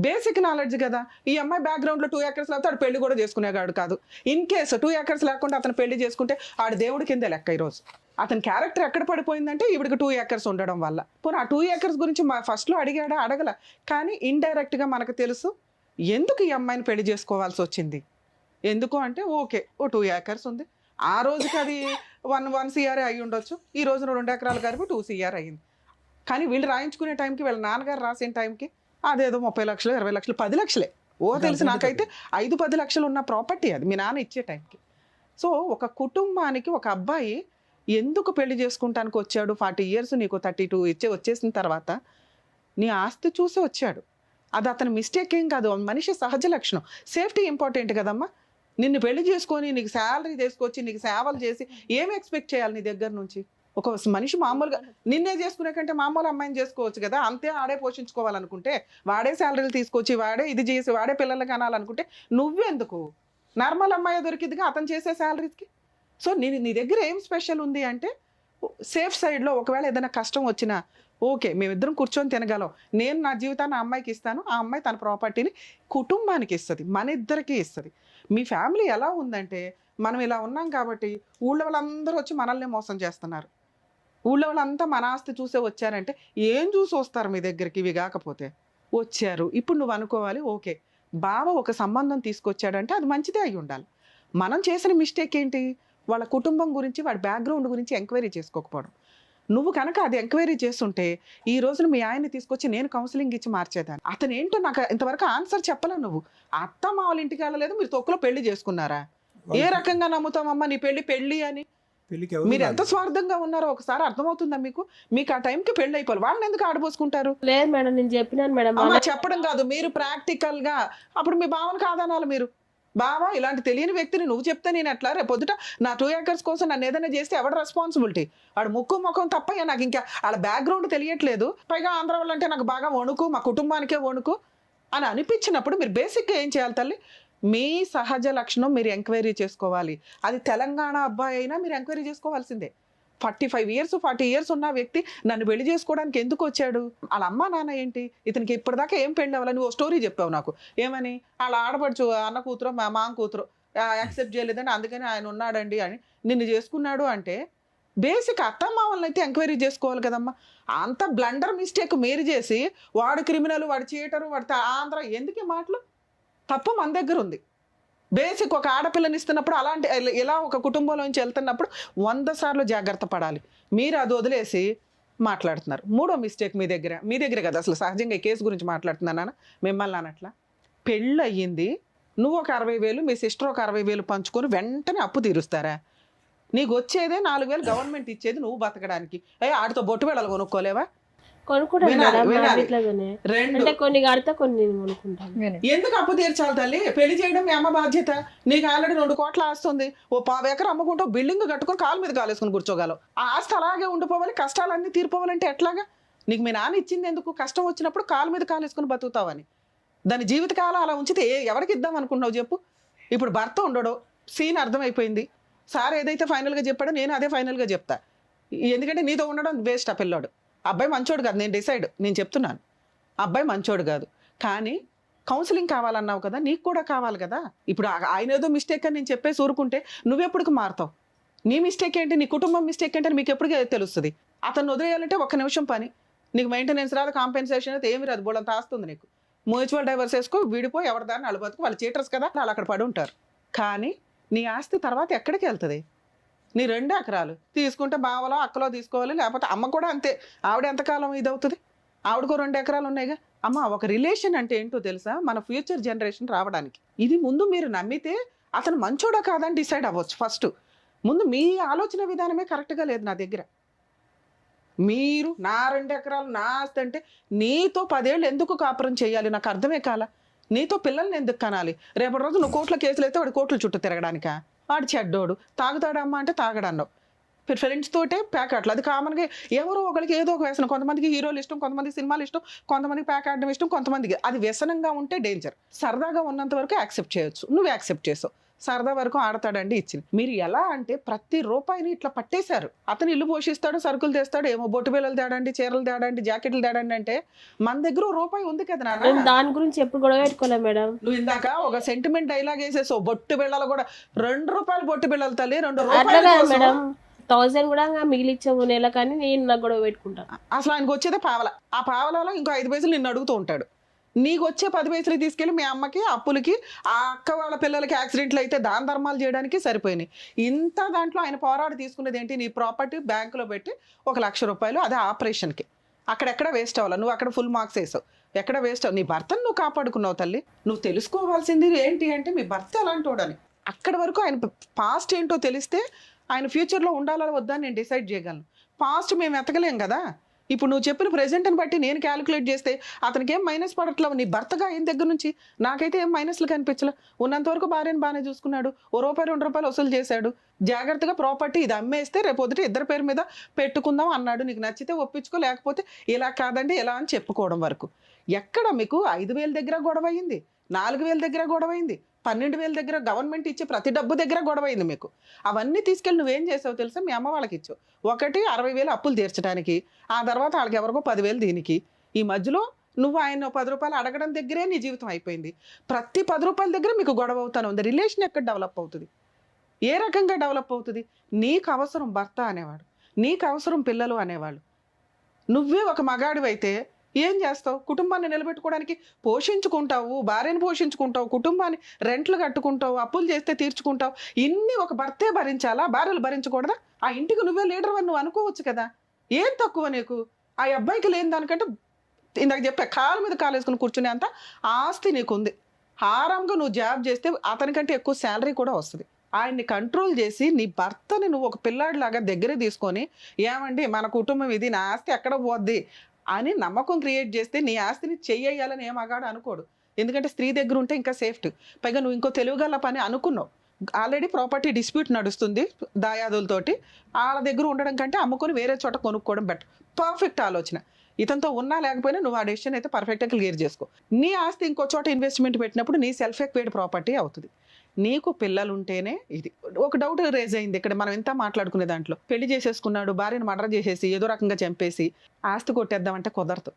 బేసిక్ నాలెడ్జ్ కదా. ఈ అమ్మాయి బ్యాక్గ్రౌండ్లో 2 acres లేకపోతే ఆడు పెళ్లి కూడా చేసుకునేవాడు కాదు. ఇన్ కేసు 2 acres లేకుండా అతను పెళ్లి చేసుకుంటే ఆడు దేవుడి కింద లెక్క. ఈరోజు అతని క్యారెక్టర్ ఎక్కడ పడిపోయిందంటే ఈవిడికి 2 acres ఉండడం వల్ల. పోనీ ఆ 2 acres గురించి ఫస్ట్లో అడిగాడా? అడగల. కానీ ఇండైరెక్ట్గా మనకు తెలుసు ఎందుకు ఈ అమ్మాయిని పెళ్లి చేసుకోవాల్సి వచ్చింది. ఎందుకు అంటే ఓకే ఓ 2 acres ఉంది, ఆ రోజుకి అది 1 CR అయి ఉండొచ్చు, ఈ రోజున 2 ఎకరాలు కలిపి 2 CR అయ్యింది. కానీ వీళ్ళు రాయించుకునే టైంకి వీళ్ళ నాన్నగారు రాసిన టైంకి అదేదో 30 లక్షలు 20 లక్షలు 10 లక్షలే తెలిసి నాకైతే 5-10 లక్షలు ఉన్న ప్రాపర్టీ అది మీ నాన్న ఇచ్చే టైంకి. సో ఒక కుటుంబానికి ఒక అబ్బాయి ఎందుకు పెళ్లి చేసుకుంటానికి వచ్చాడు? 40 years నీకు 32 వచ్చేసిన తర్వాత నీ ఆస్తి చూసి వచ్చాడు. అది అతని మిస్టేక్ ఏం కాదు, మనిషి సహజ లక్షణం. సేఫ్టీ ఇంపార్టెంట్ కదమ్మా. నిన్ను పెళ్లి చేసుకొని నీకు శాలరీ తీసుకొచ్చి నీకు సేవలు చేసి ఏమి ఎక్స్పెక్ట్ చేయాలి నీ దగ్గర నుంచి? ఒక మనిషి మామూలుగా నిన్నే చేసుకునే కంటే మామూలు అమ్మాయిని చేసుకోవచ్చు కదా. అంతే ఆడే పోషించుకోవాలనుకుంటే, వాడే శాలరీలు తీసుకొచ్చి వాడే ఇది చేసి వాడే పిల్లలకి అనాలనుకుంటే నువ్వెందుకు? నార్మల్ అమ్మాయి దొరికిందిగా అతను చేసే శాలరీస్కి. సో నీ దగ్గర ఏం స్పెషల్ ఉంది అంటే సేఫ్ సైడ్లో ఒకవేళ ఏదైనా కష్టం వచ్చినా ఓకే మేమిద్దరం కూర్చొని తినగలం, నేను నా జీవితాన్ని ఆ అమ్మాయికి ఇస్తాను, ఆ అమ్మాయి తన ప్రాపర్టీని కుటుంబానికి ఇస్తుంది, మన ఇద్దరికి ఇస్తుంది. మీ ఫ్యామిలీ ఎలా ఉందంటే మనం ఇలా ఉన్నాం కాబట్టి ఊళ్ళో వాళ్ళందరూ వచ్చి మనల్ని మోసం చేస్తున్నారు. ఊళ్ళో వాళ్ళంతా మన ఆస్తి చూసే వచ్చారంటే ఏం చూసి వస్తారు మీ దగ్గరికి? ఇవి కాకపోతే వచ్చారు. ఇప్పుడు నువ్వు అనుకోవాలి ఓకే బావ ఒక సంబంధం తీసుకొచ్చాడంటే అది మంచిదే అయి ఉండాలి. మనం చేసిన మిస్టేక్ ఏంటి? వాళ్ళ కుటుంబం గురించి వాడి బ్యాక్గ్రౌండ్ గురించి ఎంక్వైరీ చేసుకోకపోవడం. నువ్వు కనుక అది ఎంక్వైరీ చేస్తుంటే ఈ రోజున మీ ఆయన్ని తీసుకొచ్చి నేను కౌన్సిలింగ్ ఇచ్చి మార్చేదాన్ని. అతను ఏంటో నాకు ఇంతవరకు ఆన్సర్ చెప్పలే. నువ్వు అత్త మా వాళ్ళ ఇంటికి వెళ్ళలేదు, మీరు తొక్కులో పెళ్లి చేసుకున్నారా? ఏ రకంగా నమ్ముతామమ్మా నీ పెళ్లి అని? మీరు ఎంత స్వార్థంగా ఉన్నారో ఒకసారి అర్థమవుతుందా మీకు? మీకు ఆ టైంకి పెళ్లి అయిపోవాలి, వాళ్ళని ఎందుకు ఆడబోసుకుంటారు? లేదు మేడం, నేను చెప్పినాను మేడం. అమ్మా చెప్పడం కాదు, మీరు ప్రాక్టికల్ గా అప్పుడు మీ భావన కాదనాలి. మీరు బావా ఇలాంటి తెలియని వ్యక్తిని నువ్వు చెప్తే నేను ఎట్లా? రేపు పొద్దుట నా 2 acres కోసం నన్ను ఏదైనా చేస్తే ఎవడు రెస్పాన్సిబిలిటీ? వాడు ముఖం తప్ప నాకు ఇంకా వాళ్ళ బ్యాక్గ్రౌండ్ తెలియట్లేదు. పైగా ఆంధ్ర వాళ్ళంటే నాకు బాగా వణుకు, మా కుటుంబానికే వణుకు అని అనిపించినప్పుడు మీరు బేసిక్గా ఏం చేయాలి తల్లి? మీ సహజ లక్షణం మీరు ఎంక్వైరీ చేసుకోవాలి. అది తెలంగాణ అబ్బాయి అయినా మీరు ఎంక్వైరీ చేసుకోవాల్సిందే. 45 years 40 years ఉన్న వ్యక్తి నన్ను పెళ్లి చేసుకోవడానికి ఎందుకు వచ్చాడు? వాళ్ళ అమ్మ నాన్న ఏంటి? ఇతనికి ఇప్పటిదాకా ఏం పెళ్ళి అవ్వాలి? నువ్వు స్టోరీ చెప్పావు నాకు. ఏమని? వాళ్ళ ఆడపడుచు అన్న కూతురు మా కూతురు యాక్సెప్ట్ చేయలేదని అందుకని ఆయన ఉన్నాడండి అని నిన్ను చేసుకున్నాడు అంటే బేసిక్ అత్తమ్మావల్ని అయితే ఎంక్వైరీ చేసుకోవాలి కదమ్మా. అంత బ్లండర్ మిస్టేక్ మీరు చేసి వాడు క్రిమినల్, వాడు చీటరు, వాడు ఆంధ్ర, ఎందుకే మాటలు? తప్పు మన దగ్గర ఉంది. బేసిక్ ఒక ఆడపిల్లని ఇస్తున్నప్పుడు అలాంటి ఇలా ఒక కుటుంబంలోంచి వెళ్తున్నప్పుడు 100 సార్లు జాగ్రత్త పడాలి. మీరు అది వదిలేసి మాట్లాడుతున్నారు. 3వ మిస్టేక్ మీ దగ్గర కదా. అసలు సహజంగా ఈ కేసు గురించి మాట్లాడుతున్నానా మిమ్మల్ని అనట్లా. పెళ్ళి అయ్యింది, నువ్వు ఒక 60,000 మీ సిస్టర్ ఒక 60,000 పంచుకొని వెంటనే అప్పు తీరుస్తారా? నీకు వచ్చేదే 4,000 గవర్నమెంట్ ఇచ్చేది నువ్వు బతకడానికి. ఆడితో బొట్టు వేళలు కొనుక్కోలేవా? అంటే కొన్ని కడితే కొన్ని కొనుక్కుంటాను. ఎందుకు అప్పు తీర్చాలి తల్లి? పెళ్లి చేయడం మీ అమ్మ బాధ్యత. నీకు ఆల్రెడీ 2 కోట్ల ఆస్తుంది. ఓ 1/2 ఎకరం అమ్ముకుంటూ బిల్డింగ్ కట్టుకొని కాలు మీద కాలేసుకుని కూర్చోగలవు. ఆ ఆస్తి అలాగే ఉండిపోవాలి, కష్టాలన్నీ తీరిపోవాలంటే ఎట్లాగా? నీకు మీ నాన్న ఇచ్చింది ఎందుకు? కష్టం వచ్చినప్పుడు కాలు మీద కాలేసుకుని బతుకుతావని. దాని జీవితకాలం అలా ఉంచితే ఎవరికి ఇద్దాం అనుకుంటున్నావు చెప్పు? ఇప్పుడు భర్త ఉండడు, సీన్ అర్థమైపోయింది. సార్ ఏదైతే ఫైనల్గా చెప్పాడో నేను అదే ఫైనల్గా చెప్తా. ఎందుకంటే నీతో ఉండడం వేస్ట్. ఆ పిల్లోడు అబ్బాయి మంచోడు కాదు, నేను చెప్తున్నాను. అబ్బాయి మంచోడు కాదు, కానీ కౌన్సిలింగ్ కావాలన్నావు కదా, నీకు కూడా కావాలి కదా. ఇప్పుడు ఆయన ఏదో మిస్టేక్ అని నేను చెప్పేసి ఊరుకుంటే నువ్వెప్పటికి మారుతావు? నీ మిస్టేక్ ఏంటి, నీ కుటుంబం మిస్టేక్ ఏంటి అని మీకు ఎప్పటికీ తెలుస్తుంది. అతను వదిలేయాలంటే 1 నిమిషం పని. నీకు మెయింటెనెన్స్ రాదు, కాంపెన్సేషన్ అయితే ఏమి రాదు, బోళ్ళంత ఆస్తుంది నీకు. మ్యూచువల్ డైవర్స్ వేసుకో, విడిపోయి ఎవరి దాన్ని అలబతుకు. వాళ్ళు చీటర్స్ కదా, వాళ్ళు అక్కడ పడి ఉంటారు. కానీ నీ ఆస్తి తర్వాత ఎక్కడికి వెళ్తుంది? నీ 2 ఎకరాలు తీసుకుంటే బావలో అక్కలో తీసుకోవాలి, లేకపోతే అమ్మ కూడా అంతే. ఆవిడ ఎంతకాలం ఇది అవుతుంది? ఆవిడకో 2 ఎకరాలు ఉన్నాయిగా. అమ్మ ఒక రిలేషన్ అంటే ఏంటో తెలుసా? మన ఫ్యూచర్ జనరేషన్ రావడానికి. ఇది ముందు మీరు నమ్మితే అతను మంచోడా కాదని డిసైడ్ అవ్వచ్చు. ఫస్ట్ ముందు మీ ఆలోచన విధానమే కరెక్ట్గా లేదు నా దగ్గర. మీరు నా 2 ఎకరాలు నా ఆస్తి అంటే నీతో 10 ఏళ్ళు ఎందుకు కాపురం చేయాలి? నాకు అర్థమే కాల. నీతో పిల్లల్ని ఎందుకు కనాలి? రేపటి రోజు నువ్వు కోట్ల కేసులు అయితే వాడు కోట్ల చుట్టూ తిరగడానికా? వాడు చెడ్డోడు, తాగుతాడమ్మా అంటే తాగడన్నావు. ఫ్రెండ్స్ తోటే ప్యాకెట్లు. అది కామన్గా ఎవరో ఒకరికి ఏదో ఒక వ్యసనం. కొంతమందికి హీరోలు ఇష్టం, కొంతమందికి సినిమాలు ఇష్టం, కొంతమందికి ప్యాక్ ఆడడం ఇష్టం, కొంతమందికి అది వ్యసనంగా ఉంటే డేంజర్. సరదాగా ఉన్నంత వరకు యాక్సెప్ట్ చేయొచ్చు, నువ్వు యాక్సెప్ట్ చేసావు. సరదా వరకు ఆడతాడండి ఇచ్చింది. మీరు ఎలా అంటే ప్రతి రూపాయిని ఇట్లా పట్టేశారు. అతను ఇల్లు పోషిస్తాడు, సరుకులు తెస్తాడు, ఏమో బొట్టు బిళ్ళలు తేడండి, చీరలు తేడండి, జాకెట్లు తేడండి అంటే మన దగ్గర రూపాయి ఉంది కదా నేను నాన్న. దాని గురించి ఎప్పుడు గొడవ పెట్టుకోలే మేడం. నువ్వు ఇందాక ఒక సెంటిమెంట్ డైలాగ్ వేసేసావు, బొట్టు బిళ్ళలు కూడా 2 రూపాయలు బొట్టు బిళ్ళలు తల్లి, 2 అట్లా రూపాయలు కాదు కోసం. మేడం, 1000 కూడా మిగిలిచ్చావు నెల, కానీ నేను నాకు గొడవ పెట్టుకుంటాను. అసలు ఆయనకు వచ్చేదే పావల, ఆ పావలలో ఇంకో 5 పైసలు నిన్ను అడుగుతూ ఉంటాడు. నీకు వచ్చే 10 పైసలు తీసుకెళ్ళి మీ అమ్మకి, అప్పులకి, ఆ అక్క వాళ్ళ పిల్లలకి యాక్సిడెంట్లు అయితే దాన ధర్మాలు చేయడానికి సరిపోయినాయి. ఇంత దాంట్లో ఆయన పోరాడు తీసుకునేది ఏంటి, నీ ప్రాపర్టీ బ్యాంకులో పెట్టి 1,00,000 రూపాయలు, అదే ఆపరేషన్కి. అక్కడెక్కడ వేస్ట్ అవ్వాలి, నువ్వు అక్కడ ఫుల్ మార్క్స్ వేసావు, ఎక్కడ వేస్ట్ అవ్వ. నీ భర్తను నువ్వు కాపాడుకున్నావు తల్లి. నువ్వు తెలుసుకోవాల్సింది ఏంటి అంటే మీ భర్త ఎలాంటి వాడని. అక్కడి వరకు ఆయన పాస్ట్ ఏంటో తెలిస్తే ఆయన ఫ్యూచర్లో ఉండాలా వద్దా నేను డిసైడ్ చేయగలను. పాస్ట్ మేము ఎతకలేం కదా. ఇప్పుడు నువ్వు చెప్పిన ప్రెజెంట్ని బట్టి నేను క్యాలిక్యులేట్ చేస్తే అతనికి ఏం మైనస్ పడట్లేవు. నీ భర్తగా ఆయన దగ్గర నుంచి నాకైతే ఏం మైనస్లు కనిపించలే. ఉన్నంతవరకు భార్యను బాగానే చూసుకున్నాడు, ₹1 ₹2 వసూలు చేశాడు, జాగ్రత్తగా ప్రాపర్టీ ఇది అమ్మేస్తే రేపొద్దుట ఇద్దరి పేరు మీద పెట్టుకుందాం అన్నాడు. నీకు నచ్చితే ఒప్పించుకో, లేకపోతే ఇలా కాదండి ఇలా అని చెప్పుకోవడం వరకు. ఎక్కడ మీకు 5,000 దగ్గర గొడవ అయింది, 4,000 దగ్గర గొడవ అయింది, 12,000 దగ్గర గవర్నమెంట్ ఇచ్చే ప్రతి డబ్బు దగ్గర గొడవ అయింది మీకు. అవన్నీ తీసుకెళ్ళి నువ్వేం చేసావు తెలుసా, మీ అమ్మ వాళ్ళకి ఇచ్చావు. ఒకటి 60,000 అప్పులు తీర్చడానికి, ఆ తర్వాత వాళ్ళకి ఎవరికో 10,000 దీనికి. ఈ మధ్యలో నువ్వు ఆయన 10 రూపాయలు అడగడం దగ్గరే నీ జీవితం అయిపోయింది. ప్రతి 10 రూపాయల దగ్గర మీకు గొడవ అవుతానే ఉంది. రిలేషన్ ఎక్కడ డెవలప్ అవుతుంది, ఏ రకంగా డెవలప్ అవుతుంది? నీకు అవసరం భర్త అనేవాడు, నీకు అవసరం పిల్లలు అనేవాళ్ళు. నువ్వే ఒక మగాడివైతే ఏం చేస్తావు? కుటుంబాన్ని నిలబెట్టుకోవడానికి పోషించుకుంటావు, భార్యను పోషించుకుంటావు, కుటుంబాన్ని రెంట్లు కట్టుకుంటావు, అప్పులు చేస్తే తీర్చుకుంటావు. ఇన్ని ఒక భర్తే భరించాలా, భార్యలు భరించకూడదా? ఆ ఇంటికి నువ్వే లీడర్ అని నువ్వు అనుకోవచ్చు కదా. ఏం తక్కువ నీకు? ఆ అబ్బాయికి లేని దానికంటే ఇందాక చెప్పా, కాలు మీద కాలు వేసుకుని కూర్చునే అంత ఆస్తి నీకుంది. హారంగా నువ్వు జాబ్ చేస్తే అతనికంటే ఎక్కువ శాలరీ కూడా వస్తుంది. ఆయన్ని కంట్రోల్ చేసి నీ భర్తని నువ్వు ఒక పిల్లాడిలాగా దగ్గర తీసుకొని, ఏమండి మన కుటుంబం ఇది, నా ఆస్తి ఎక్కడ పోద్ది అని నమ్మకం క్రియేట్ చేస్తే నీ ఆస్తిని చెయ్యాలని ఏ మగాడు అనుకోడు. ఎందుకంటే స్త్రీ దగ్గర ఉంటే ఇంకా సేఫ్టీ. పైగా నువ్వు ఇంకో తెలివిగల పని అనుకున్నావు. ఆల్రెడీ ప్రాపర్టీ డిస్ప్యూట్ నడుస్తుంది దాయాదులతోటి. వాళ్ళ దగ్గర ఉండడం కంటే అమ్ముకొని వేరే చోట కొనుక్కోవడం బెటర్. పర్ఫెక్ట్ ఆలోచన. ఇతనితో ఉన్నా లేకపోయినా నువ్వు ఆ డెసిషన్ అయితే పర్ఫెక్ట్గా క్లియర్ చేసుకో. నీ ఆస్తి ఇంకో చోట ఇన్వెస్ట్మెంట్ పెట్టినప్పుడు నీ సెల్ఫ్ ఎక్వైర్డ్ ప్రాపర్టీ అవుతుంది. నీకు పిల్లలు ఉంటేనే ఇది. ఒక డౌట్ రేజ్ అయింది ఇక్కడ మనం ఎంత మాట్లాడుకునే దాంట్లో. పెళ్లి చేసేసుకున్నాడు, భార్యను మర్డర్ చేసేసి ఏదో రకంగా చంపేసి ఆస్తి కొట్టేద్దామంటే కుదరదు.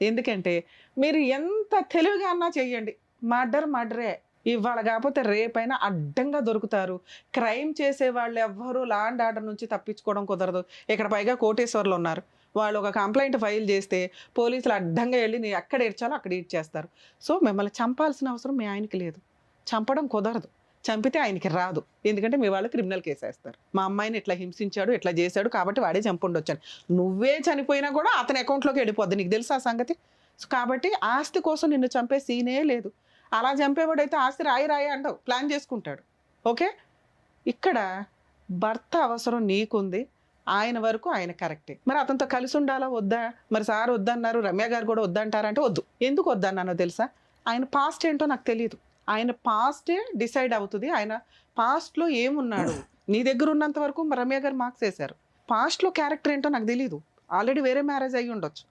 ఎందుకంటే మీరు ఎంత తెలివిగా అన్నా చెయ్యండి, మర్డరే. ఇవాళ కాకపోతే రేపైనా అడ్డంగా దొరుకుతారు. క్రైమ్ చేసే వాళ్ళు ఎవ్వరూ లా అండ్ ఆర్డర్ నుంచి తప్పించుకోవడం కుదరదు. ఇక్కడ పైగా కోటేశ్వర్లు ఉన్నారు, వాళ్ళు ఒక కంప్లైంట్ ఫైల్ చేస్తే పోలీసులు అడ్డంగా వెళ్ళి నీ ఎక్కడ ఏడ్చాలో అక్కడ ఈడ్చేస్తారు. సో మిమ్మల్ని చంపాల్సిన అవసరం మీ ఆయనకి లేదు, చంపడం కుదరదు. చంపితే ఆయనకి రాదు, ఎందుకంటే మీ వాళ్ళు క్రిమినల్ కేసు వేస్తారు. మా అమ్మాయిని ఇట్లా హింసించాడు, ఇట్లా చేశాడు కాబట్టి వాడే చంపుండొచ్చాను. నువ్వే చనిపోయినా కూడా అతని అకౌంట్లోకి వెళ్ళిపోద్ది, నీకు తెలుసా ఆ సంగతి. కాబట్టి ఆస్తి కోసం నిన్ను చంపే సీనే లేదు. అలా చంపేవాడైతే ఆస్తి రాయి అంటావు, ప్లాన్ చేసుకుంటాడు. ఓకే, ఇక్కడ భర్త అవసరం నీకుంది, ఆయన వరకు ఆయన కరెక్టే. మరి అతనితో కలిసి ఉండాలా వద్దా? మరి సార్ వద్దన్నారు, రమ్య గారు కూడా వద్దంటారంటే వద్దు. ఎందుకు వద్దన్నానో తెలుసా? ఆయన పాస్ట్ ఏంటో నాకు తెలియదు. ఆయన పాస్టే డిసైడ్ అవుతుంది. ఆయన పాస్ట్లో ఏమున్నాడు, నీ దగ్గర ఉన్నంత వరకు రమ్య గారు మార్క్స్ వేశారు. పాస్ట్లో క్యారెక్టర్ ఏంటో నాకు తెలియదు. ఆల్రెడీ వేరే మ్యారేజ్ అయ్యి ఉండొచ్చు.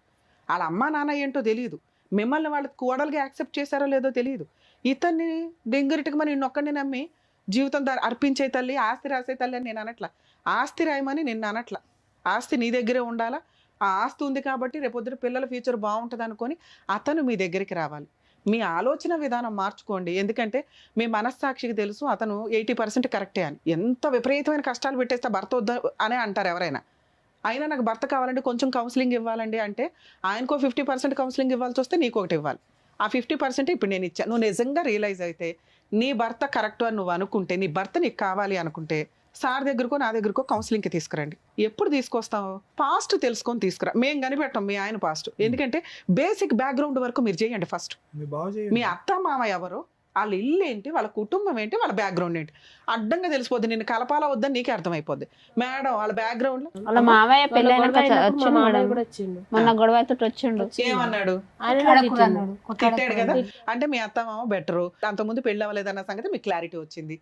వాళ్ళ అమ్మ నాన్న ఏంటో తెలియదు. మిమ్మల్ని వాళ్ళు కోడలుగా యాక్సెప్ట్ చేశారో లేదో తెలియదు. ఇతన్ని డింగిరిటికి మరి నిన్నొక్కడిని నమ్మి జీవితం అర్పించే తల్లి, ఆస్తి రాసే తల్లి అని నేను అనట్లా. ఆస్తి రాయమని నిన్ను అనట్లా. ఆస్తి నీ దగ్గరే ఉండాలా. ఆ ఆస్తి ఉంది కాబట్టి రేపొద్దున పిల్లల ఫ్యూచర్ బాగుంటుంది అనుకొని అతను మీ దగ్గరికి రావాలి. మీ ఆలోచన విధానం మార్చుకోండి. ఎందుకంటే మీ మనస్సాక్షికి తెలుసు అతను 80% కరెక్టే అని. ఎంత విపరీతమైన కష్టాలు పెట్టేస్తే భర్త వద్ద అనే అంటారు ఎవరైనా. అయినా నాకు భర్త కావాలంటే కొంచెం కౌన్సిలింగ్ ఇవ్వాలండి అంటే ఆయనకో 50% కౌన్సిలింగ్ ఇవ్వాల్సి వస్తే నీకు ఒకటి ఇవ్వాలి. ఆ 50% ఇప్పుడు నేను ఇచ్చాను. నువ్వు నిజంగా రియలైజ్ అయితే నీ భర్త కరెక్ట్ అని నువ్వు అనుకుంటే, నీ భర్త నీకు కావాలి అనుకుంటే సార్ దగ్గరకో నా దగ్గరకో కౌన్సిలింగ్కి తీసుకురండి. ఎప్పుడు తీసుకొస్తావు? పాస్ట్ తెలుసుకొని తీసుకురా. మేము కనిపెట్టాం మీ ఆయన పాస్ట్. ఎందుకంటే బేసిక్ బ్యాక్గ్రౌండ్ వరకు మీరు చేయండి. ఫస్ట్ మీ అత్త మామ ఎవరు, వాళ్ళ ఇల్లు ఏంటి, వాళ్ళ కుటుంబం ఏంటి, వాళ్ళ బ్యాక్గ్రౌండ్ ఏంటి అడ్డంగా తెలిసిపోద్ది. నిన్ను కలపాలా వద్దని నీకే అర్థమైపోద్ది. మేడం వాళ్ళ బ్యాక్గ్రౌండ్ వాళ్ళ మావయ్య పెళ్ళైనాక వచ్చిండు మేడం, కూడా వచ్చిండు. మొన్న గొడవ అయితే వచ్చిండు. ఏమన్నాడు? తిట్టాడు కదా. అంటే మీ అత్త మామ బెటరు, అంతకుముందు పెళ్ళి అవ్వలేదన్న సంగతి మీకు క్లారిటీ వచ్చింది.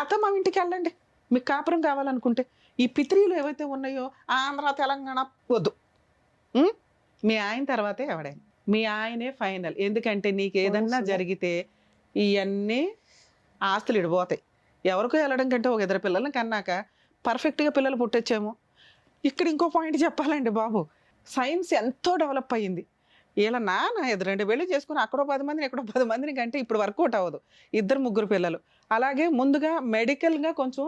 అత్త మామ ఇంటికి వెళ్ళండి. మీకు కాపురం కావాలనుకుంటే ఈ పిత్రీలు ఏవైతే ఉన్నాయో ఆంధ్ర తెలంగాణ వద్దు. మీ ఆయన తర్వాతే ఎవడైనా, మీ ఆయనే ఫైనల్. ఎందుకంటే నీకు ఏదన్నా జరిగితే ఇవన్నీ ఆస్తులు ఇడిపోతాయి. ఎవరికో వెళ్ళడం కంటే ఒక 2 పిల్లల్ని కన్నాక పర్ఫెక్ట్గా పిల్లలు పుట్టొచ్చేమో. ఇక్కడ ఇంకో పాయింట్ చెప్పాలండి బాబు, సైన్స్ ఎంతో డెవలప్ అయ్యింది. ఇలా నాన్న 2 పెళ్లి చేసుకుని అక్కడో 10 మందిని ఎక్కడో 10 మందిని కంటే ఇప్పుడు వర్కౌట్ అవ్వదు. 2-3 పిల్లలు. అలాగే ముందుగా మెడికల్గా కొంచెం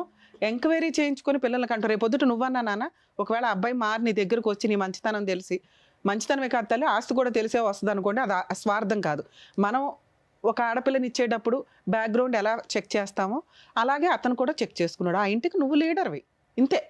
ఎంక్వైరీ చేయించుకొని పిల్లల్ని కంటారు. రేపు పొద్దుట నువ్వన్నా నాన్న ఒకవేళ అబ్బాయి మారి నీ దగ్గరకు వచ్చి నీ మంచితనం తెలిసి, మంచితనమే కాదు తల్లి ఆస్తి కూడా తెలిసే వస్తుంది అనుకోండి, అది స్వార్థం కాదు. మనం ఒక ఆడపిల్లని ఇచ్చేటప్పుడు బ్యాక్గ్రౌండ్ ఎలా చెక్ చేస్తామో అలాగే అతను కూడా చెక్ చేసుకున్నాడు. ఆ ఇంటికి నువ్వు లీడర్వి, ఇంతే.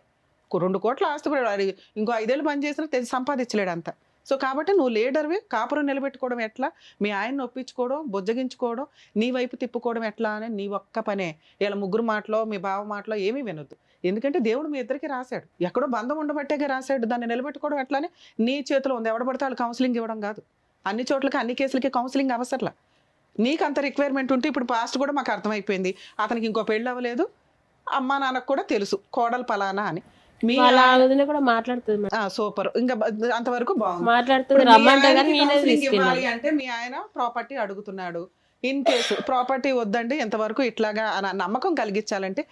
2 కోట్ల ఆస్తి కూడా ఇంకో 5 ఏళ్ళు పని చేసినా సంపాదించలేడు అంత. సో కాబట్టి నువ్వు లీడర్వి, కాపురం నిలబెట్టుకోవడం ఎట్లా, మీ ఆయన్ని ఒప్పించుకోవడం, బుజ్జగించుకోవడం, నీ వైపు తిప్పుకోవడం ఎట్లా అని నీ ఒక్క పనే. ఇలా ముగ్గురు మాటలో మీ బావ మాటలో ఏమీ వినొద్దు. ఎందుకంటే దేవుడు మీ ఇద్దరికి రాశాడు, ఎక్కడో బంధం ఉండబట్టేగా రాశాడు. దాన్ని నిలబెట్టుకోవడం ఎట్లానే నీ చేతిలో ఉంది. ఎవడ పడితే వాళ్ళు కౌన్సిలింగ్ ఇవ్వడం కాదు. అన్ని చోట్లకి అన్ని కేసులకి కౌన్సిలింగ్ అవసరంలా. నీకు అంత రిక్వైర్మెంట్ ఉంటే ఇప్పుడు పాస్ట్ కూడా మాకు అర్థమైపోయింది, అతనికి ఇంకో పెళ్ళి అవ్వలేదు, అమ్మా నాన్నకు కూడా తెలుసు కోడలు పలానా అని. మీ వాళ్ళ వదిన కూడా మాట్లాడుతుంది మేడం. సూపర్, ఇంకా అంతవరకు బాగుంది. మాట్లాడుతుంది, ఇప్పుడు మీ రమ్మంటే కానీ ఆయనకి నేనే counselling తీసుకెళ్ళాను. ఇవ్వాలి అంటే మీ ఆయన ప్రాపర్టీ అడుగుతున్నాడు. ఇన్ కేసు ప్రాపర్టీ వద్దండి ఎంతవరకు ఇట్లాగా నమ్మకం కలిగించాలంటే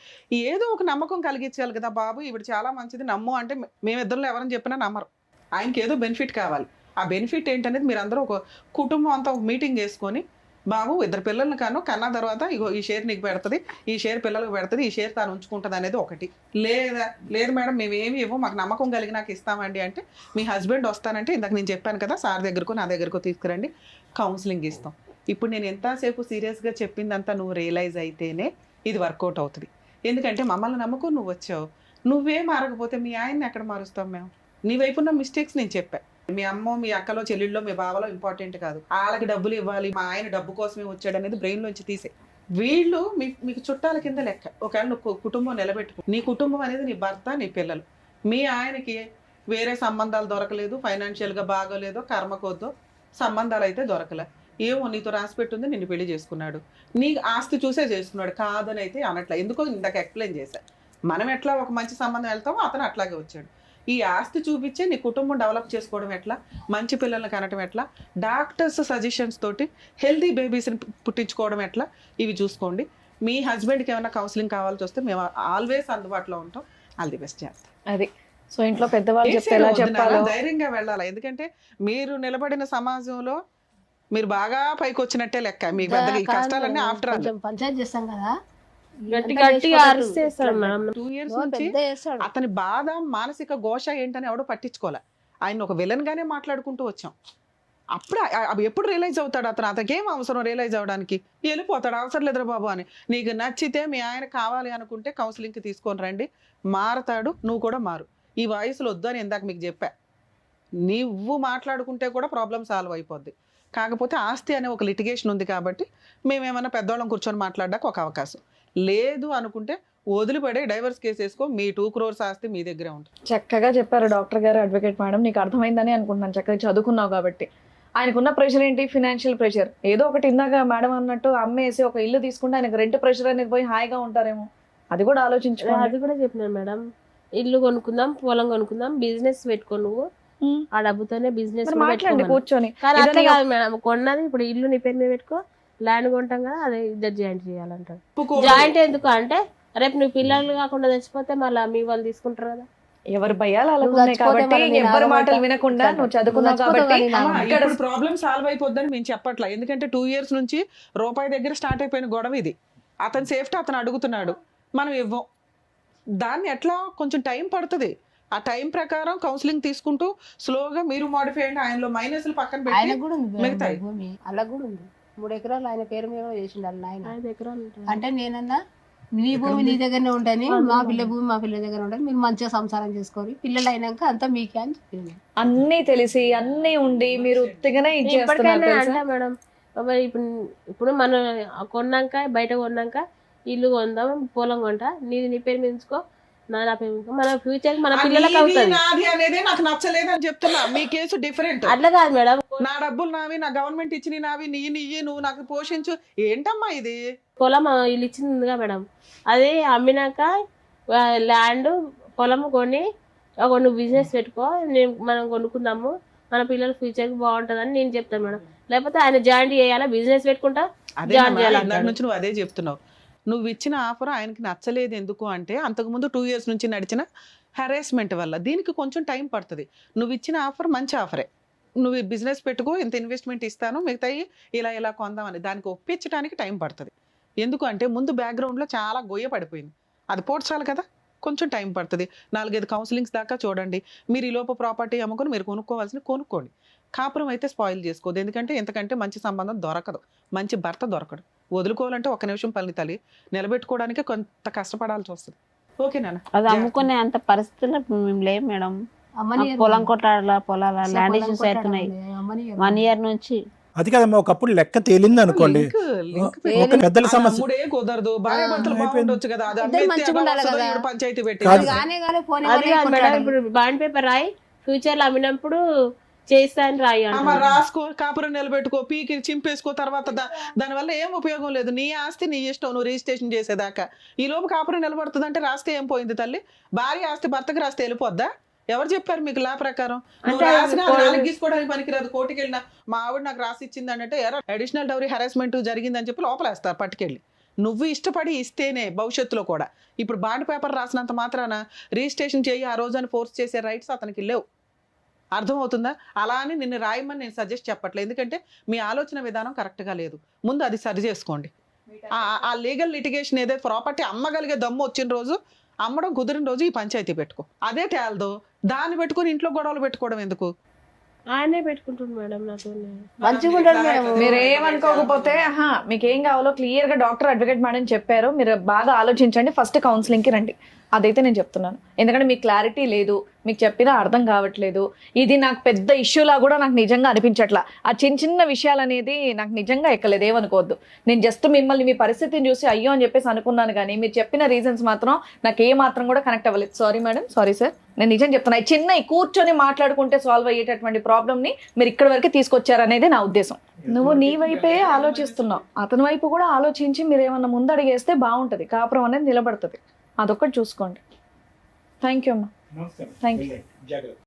ఏదో ఒక నమ్మకం కలిగించాలి కదా బాబు, ఇప్పుడు చాలా మంచిది నమ్ము అంటే మేమిద్దరిలో ఎవరని చెప్పినా నమ్మరు. ఆయనకి ఏదో బెనిఫిట్ కావాలి. ఆ బెనిఫిట్ ఏంటనేది మీరు అందరూ ఒక కుటుంబం అంతా ఒక మీటింగ్ చేసుకొని, బాబు 2 పిల్లల్ని కన్నా తర్వాత ఇగో ఈ షేర్ నీకు పెడుతుంది, ఈ షేర్ పిల్లలకు పెడుతుంది, ఈ షేర్ తాను ఉంచుకుంటుంది అనేది ఒకటి. లేదు మేడం మేమేమి ఇవ్వం, మాకు నమ్మకం కలిగి నాకు ఇస్తామండి అంటే మీ హస్బెండ్ వస్తానంటే ఇందాక నేను చెప్పాను కదా సార్ దగ్గరకు నా దగ్గరకు తీసుకురండి, కౌన్సిలింగ్ ఇస్తాం. ఇప్పుడు నేను ఎంతసేపు సీరియస్గా చెప్పిందంతా నువ్వు రియలైజ్ అయితేనే ఇది వర్కౌట్ అవుతుంది. ఎందుకంటే మమ్మల్ని నమ్ముకుని నువ్వు వచ్చావు, నువ్వే మారకపోతే మీ ఆయన్ని ఎక్కడ మారుస్తాం మేము? నీ వైపు ఉన్న మిస్టేక్స్ నేను చెప్పాను. మీ అమ్మో మీ అక్కలో చెల్లెళ్ళలో మీ బావలో ఇంపార్టెంట్ కాదు, వాళ్ళకి డబ్బులు ఇవ్వాలి, మా ఆయన డబ్బు కోసమే వచ్చాడు అనేది బ్రెయిన్లోంచి తీసే. వీళ్ళు మీకు చుట్టాల కింద లెక్క. ఒకవేళ నువ్వు కుటుంబం నిలబెట్టుకో, నీ కుటుంబం అనేది నీ భర్త నీ పిల్లలు. మీ ఆయనకి వేరే సంబంధాలు దొరకలేదు, ఫైనాన్షియల్గా బాగోలేదో కర్మకోద్దో సంబంధాలు అయితే దొరకలే, ఏమో నీతో రాసి పెట్టుంది, నిన్ను పెళ్లి చేసుకున్నాడు, నీ ఆస్తి చూసే చేసుకున్నాడు, కాదని అయితే అనట్లా. ఎందుకో ఇందాక ఎక్స్ప్లెయిన్ చేశా. మనం ఎట్లా ఒక మంచి సంబంధం వెళ్తామో అతను అట్లాగే వచ్చాడు. ఈ ఆస్తి చూపించే నీ కుటుంబం డెవలప్ చేసుకోవడం ఎట్లా, మంచి పిల్లల్ని కనటం ఎట్లా, డాక్టర్స్ సజెషన్స్ తోటి హెల్తీ బేబీస్ని పుట్టించుకోవడం ఎట్లా, ఇవి చూసుకోండి. మీ హస్బెండ్కి ఏమైనా కౌన్సిలింగ్ కావాల్సి వస్తే మేము ఆల్వేస్ అందుబాటులో ఉంటాం. ఆల్ ది బెస్ట్ చేస్తాం. అది సో ఇంట్లో పెద్దవాళ్ళు చెప్తే ఎలా చెప్పాలో ధైర్యంగా వెళ్ళాలి. ఎందుకంటే మీరు నిలబడిన సమాజంలో మీరు బాగా పైకి వచ్చినట్టే లెక్క. మీ పెద్ద ఈ కష్టాలన్నీ ఆఫ్టర్ ఆల్ కొంచెం పంచాయతీ చేస్తాం కదా, గట్టిగా అరిచేస్తాడు మేడం. 2 years నుంచి అతని బాధ మానసిక ఘోష ఏంటని ఎవడో పట్టించుకోలే. ఆయన ఒక విలన్ గానే మాట్లాడుకుంటూ వచ్చాం. అప్పుడు అవి ఎప్పుడు రియలైజ్ అవుతాడు అతను? అతనికేం అవసరం రియలైజ్ అవడానికి? వెళ్ళిపోతాడు, అవసరం లేదురా బాబు అని. నీకు నచ్చితే మీ ఆయన కావాలి అనుకుంటే కౌన్సిలింగ్కి తీసుకొని రండి, మారతాడు, నువ్వు కూడా మారు. ఈ వయసులో వద్దు అని ఇందాక మీకు చెప్పా. నువ్వు మాట్లాడుకుంటే కూడా ప్రాబ్లం సాల్వ్ అయిపోద్ది. కాకపోతే ఆస్తి అనే ఒక లిటిగేషన్ ఉంది కాబట్టి మేమేమన్నా పెద్దవాళ్ళం కూర్చొని మాట్లాడడానికి ఒక అవకాశం లేదు అనుకుంటే వదిలిపడే డైవర్స్ కేసు వేసుకో, మీ 2 crores ఆస్తి మీ దగ్గరే ఉంటుంది. చక్కగా చెప్పారు డాక్టర్ గారు, అడ్వకేట్ మేడం. నీకు అర్థమైందని అనుకుంటున్నాను, చక్కగా చదువుకున్నావు కాబట్టి. ఆయనకున్న ప్రెషర్ ఏంటి? Financial pressure. ఏదో ఒకటి ఇందాక మేడం అన్నట్టు అమ్మేసి ఒక ఇల్లు తీసుకుంటే ఆయనకు రెంట్ ప్రెషర్ అనేది పోయి హాయిగా ఉంటారేమో, అది కూడా ఆలోచించుకోవాలి. అది కూడా చెప్పినాను మేడం, ఇల్లు కొనుక్కుందాం, పొలం కొనుక్కుందాం, బిజినెస్ పెట్టుకో, నువ్వు ఆ డబ్బుతోనే బిజినెస్ మాట్లాడండి కూర్చొని. కానీ అట్లా కాదు మేడం, కొన్నది ఇప్పుడు ఇల్లు నీ పేరు మీద పెట్టుకో, ల్యాండ్ కొంటాం కదా అదే ఇద్దరు జాయింట్ చేయాలంటారు. జాయింట్ ఎందుకు అంటే రేపు నువ్వు పిల్లలు కాకుండా తెచ్చిపోతే మళ్ళీ మీ వాళ్ళు తీసుకుంటారు కదా. ఎవరు భయాలు అలాగున్నాయి కాబట్టి ఎవరి మాటలు వినకుండా నువ్వు చదువుకున్నావు కాబట్టి ఇక్కడ ప్రాబ్లం సాల్వ్ అయిపోద్దని మేము చెప్పట్లా. ఎందుకంటే 2 years నుంచి రూపాయి దగ్గర స్టార్ట్ అయిపోయిన గొడవ ఇది. అతని సేఫ్టీ అతను అడుగుతున్నాడు, మనం ఇవ్వం. దాన్ని ఎట్లా కొంచెం టైం పడుతుంది. ఆ టైం ప్రకారం కౌన్సిలింగ్ తీసుకుంటూ స్లోగా మీరు మాడిఫై అయ్యండి. ఆయనలో మైనస్లు పక్కన ఆయన పెట్టి కూడా ఉంది మిగతాయి. భూమి అలా కూడా ఉంది. 3 ఎకరాలు ఆయన పేరు మీద కూడా చేసిండు వాళ్ళ నాయన. 5 ఎకరాలు ఉంటుంది. అంటే నేనన్నా నీ భూమి నీ దగ్గరనే ఉంటాని, మా పిల్ల భూమి మా పిల్ల దగ్గర ఉంటుంది, మీరు మంచిగా సంసారం చేసుకోవాలి, పిల్లలు అయినాక అంతా మీకే అని చెప్పింది. అన్ని తెలిసి అన్ని ఉండి మీరు ఉత్తిగానే ఇప్పటికైనా అంటా మేడం, ఇప్పుడు మనం కొన్నాక బయట కొన్నాక ఇల్లు కొందాం, పొలం కొంటా, నీ పేరు మీద ఉంచుకో, నా పేరు ఉంచుకో, మన ఫ్యూచర్ మన పిల్లలకు అవుతుంది. నాది అనేది నాకు నచ్చలేదు అని చెప్తున్నా. మీ కేసు డిఫరెంట్. అట్లా కాదు మేడం, నా డబ్బులు నావి, నా గవర్నమెంట్ ఇచ్చిన నావి, నీ నువ్వు నాకు పోషించు. ఏంటమ్మా ఇది? పొలం ఇల్లు ఇచ్చిందిగా మేడం, అది అమ్మినాక ల్యాండ్ పొలం కొని నువ్వు బిజినెస్ పెట్టుకో, మనం కొనుక్కుందాము, మన పిల్లల ఫ్యూచర్కి బాగుంటుందని నేను చెప్తాను మేడం. లేకపోతే ఆయన జాయింట్ చేయాలా, బిజినెస్ పెట్టుకుంటా అదే నుంచి నువ్వు అదే చెప్తున్నావు. నువ్వు ఇచ్చిన ఆఫర్ ఆయనకి నచ్చలేదు ఎందుకు అంటే అంతకుముందు 2 years నుంచి నడిచిన హెరాస్మెంట్ వల్ల. దీనికి కొంచెం టైం పడుతుంది. నువ్వు ఇచ్చిన ఆఫర్ మంచి ఆఫరే, నువ్వు బిజినెస్ పెట్టుకో, ఇంత ఇన్వెస్ట్మెంట్ ఇస్తాను, మిగతాయి ఇలా కొందామని దానికి ఒప్పించడానికి టైం పడుతుంది. ఎందుకంటే ముందు బ్యాక్గ్రౌండ్లో చాలా గొయ్య పడిపోయింది, అది పోడ్చాలి కదా, కొంచెం టైం పడుతుంది. 4-5 కౌన్సిలింగ్స్ దాకా చూడండి. మీరు ఈ లోపు ప్రాపర్టీ అమ్ముకొని మీరు కొనుక్కోండి. కాపురం అయితే స్పాయిల్ చేసుకోదు, ఎందుకంటే ఎంతకంటే మంచి సంబంధం దొరకదు, మంచి భర్త దొరకడు. వదులుకోవాలంటే 1 నిమిషం పని తల్లి, నిలబెట్టుకోవడానికి కొంత కష్టపడాల్సి వస్తుంది. ఓకేనా? అది అమ్ముకునే అంత పరిస్థితుల్లో మేము లేవు మేడం. పొలం కొట్టాల పొలాల ల్యాండ్ ఇష్యూస్ అవుతున్నాయి 1 year నుంచి. అది కదమ్మా, ఒకప్పుడు లెక్క తేలింది అనుకోండి, ఒక పెద్దల సమస్య. అమ్ముడే కుదరదు, భార్య భర్తలు బాగుండొచ్చు కదా, అది ఇద్దరు అమ్మేస్తే మంచిగా ఉండాలి అలా కదా. ఈవిడ పంచాయతీ పెట్టి కాదు. అది కాదు మేడం, ఇప్పుడు బాండ్ పేపర్ రాయి ఫ్యూచర్ లో అమ్మినప్పుడు చేస్తా అని రాయి అమ్మ అంటారు. రాసుకో, కాపురం నిలబెట్టుకో, పీకి చింపేసుకో, తర్వాత దానివల్ల ఏం ఉపయోగం లేదు. నీ ఆస్తి నీ ఇష్టం, నువ్వు రిజిస్ట్రేషన్ చేసేదాకా. ఈ లోపు కాపురం నిలబడుతుంది అంటే రాస్తే ఏం పోయింది తల్లి? భార్య ఆస్తి భర్తకి రాస్తే వెళ్ళిపోద్దా? ఎవరు చెప్పారు మీకు లా ప్రకారం? నువ్వు రాసినా నాలుగు గీసుకోవడానికి పనికిరాదు. కోర్టుకి వెళ్ళినా మా ఆవిడ నాకు రాసి ఇచ్చింది అంటే అడిషనల్ డౌరీ హెరాస్మెంట్ జరిగిందని చెప్పి లోపలేస్తారు పట్టుకెళ్ళి. నువ్వు ఇష్టపడి ఇస్తేనే భవిష్యత్తులో కూడా. ఇప్పుడు బాండ్ పేపర్ రాసినంత మాత్రాన రిజిస్ట్రేషన్ చేయి ఆ రోజు అని ఫోర్స్ చేసే రైట్స్ అతనికి లేవు. అర్థమవుతుందా? అలా అని నిన్ను రాయమని నేను సజెస్ట్ చెప్పట్లేదు, ఎందుకంటే మీ ఆలోచన విధానం కరెక్ట్గా లేదు. ముందు అది సరి చేసుకోండి. ఆ లీగల్ లిటిగేషన్ ఏదైతే ప్రాపర్టీ అమ్మగలిగే దమ్ము వచ్చిన రోజు, అమ్మడం కుదిరిన రోజు ఈ పంచాయతీ పెట్టుకో. అదే తేలదో దాన్ని పెట్టుకుని ఇంట్లో గొడవలు పెట్టుకోవడం ఎందుకు? ఆయనే పెట్టుకుంటుంది మేడం నాతో. మంచిగా ఉంటాడు మేడం. మీరు ఏమనుకోకపోతే మీకు ఏం కావాలో క్లియర్ గా డాక్టర్ అడ్వకేట్ మేడం చెప్పారు. మీరు బాగా ఆలోచించండి, ఫస్ట్ కౌన్సిలింగ్ కి రండి. అదైతే నేను చెప్తున్నాను, ఎందుకంటే మీకు క్లారిటీ లేదు, మీకు చెప్పినా అర్థం కావట్లేదు. ఇది నాకు పెద్ద ఇష్యూలా కూడా నాకు నిజంగా అనిపించట్లా. ఆ చిన్న విషయాలు అనేది నాకు నిజంగా ఎక్కలేదు, ఏమనుకోవద్దు. నేను జస్ట్ మిమ్మల్ని మీ పరిస్థితిని చూసి అయ్యో అని చెప్పేసి అనుకున్నాను, కానీ మీరు చెప్పిన రీజన్స్ మాత్రం నాకు ఏ మాత్రం కూడా కనెక్ట్ అవ్వలేదు. Sorry madam, sorry sir. నేను నిజం చెప్తున్నా, ఈ చిన్న కూర్చొని మాట్లాడుకుంటే సాల్వ్ అయ్యేటటువంటి ప్రాబ్లమ్ని మీరు ఇక్కడ వరకు తీసుకొచ్చారనేది నా ఉద్దేశం. నువ్వు నీ వైపే ఆలోచిస్తున్నావు, అతని వైపు కూడా ఆలోచించి మీరు ఏమన్నా ముందు అడిగేస్తే బాగుంటుంది, కాపురం అనేది నిలబడుతుంది. అదొక్కటి చూసుకోండి. థ్యాంక్ యూ అమ్మా. నమస్కారం. Thank you. జాగ్రత్త.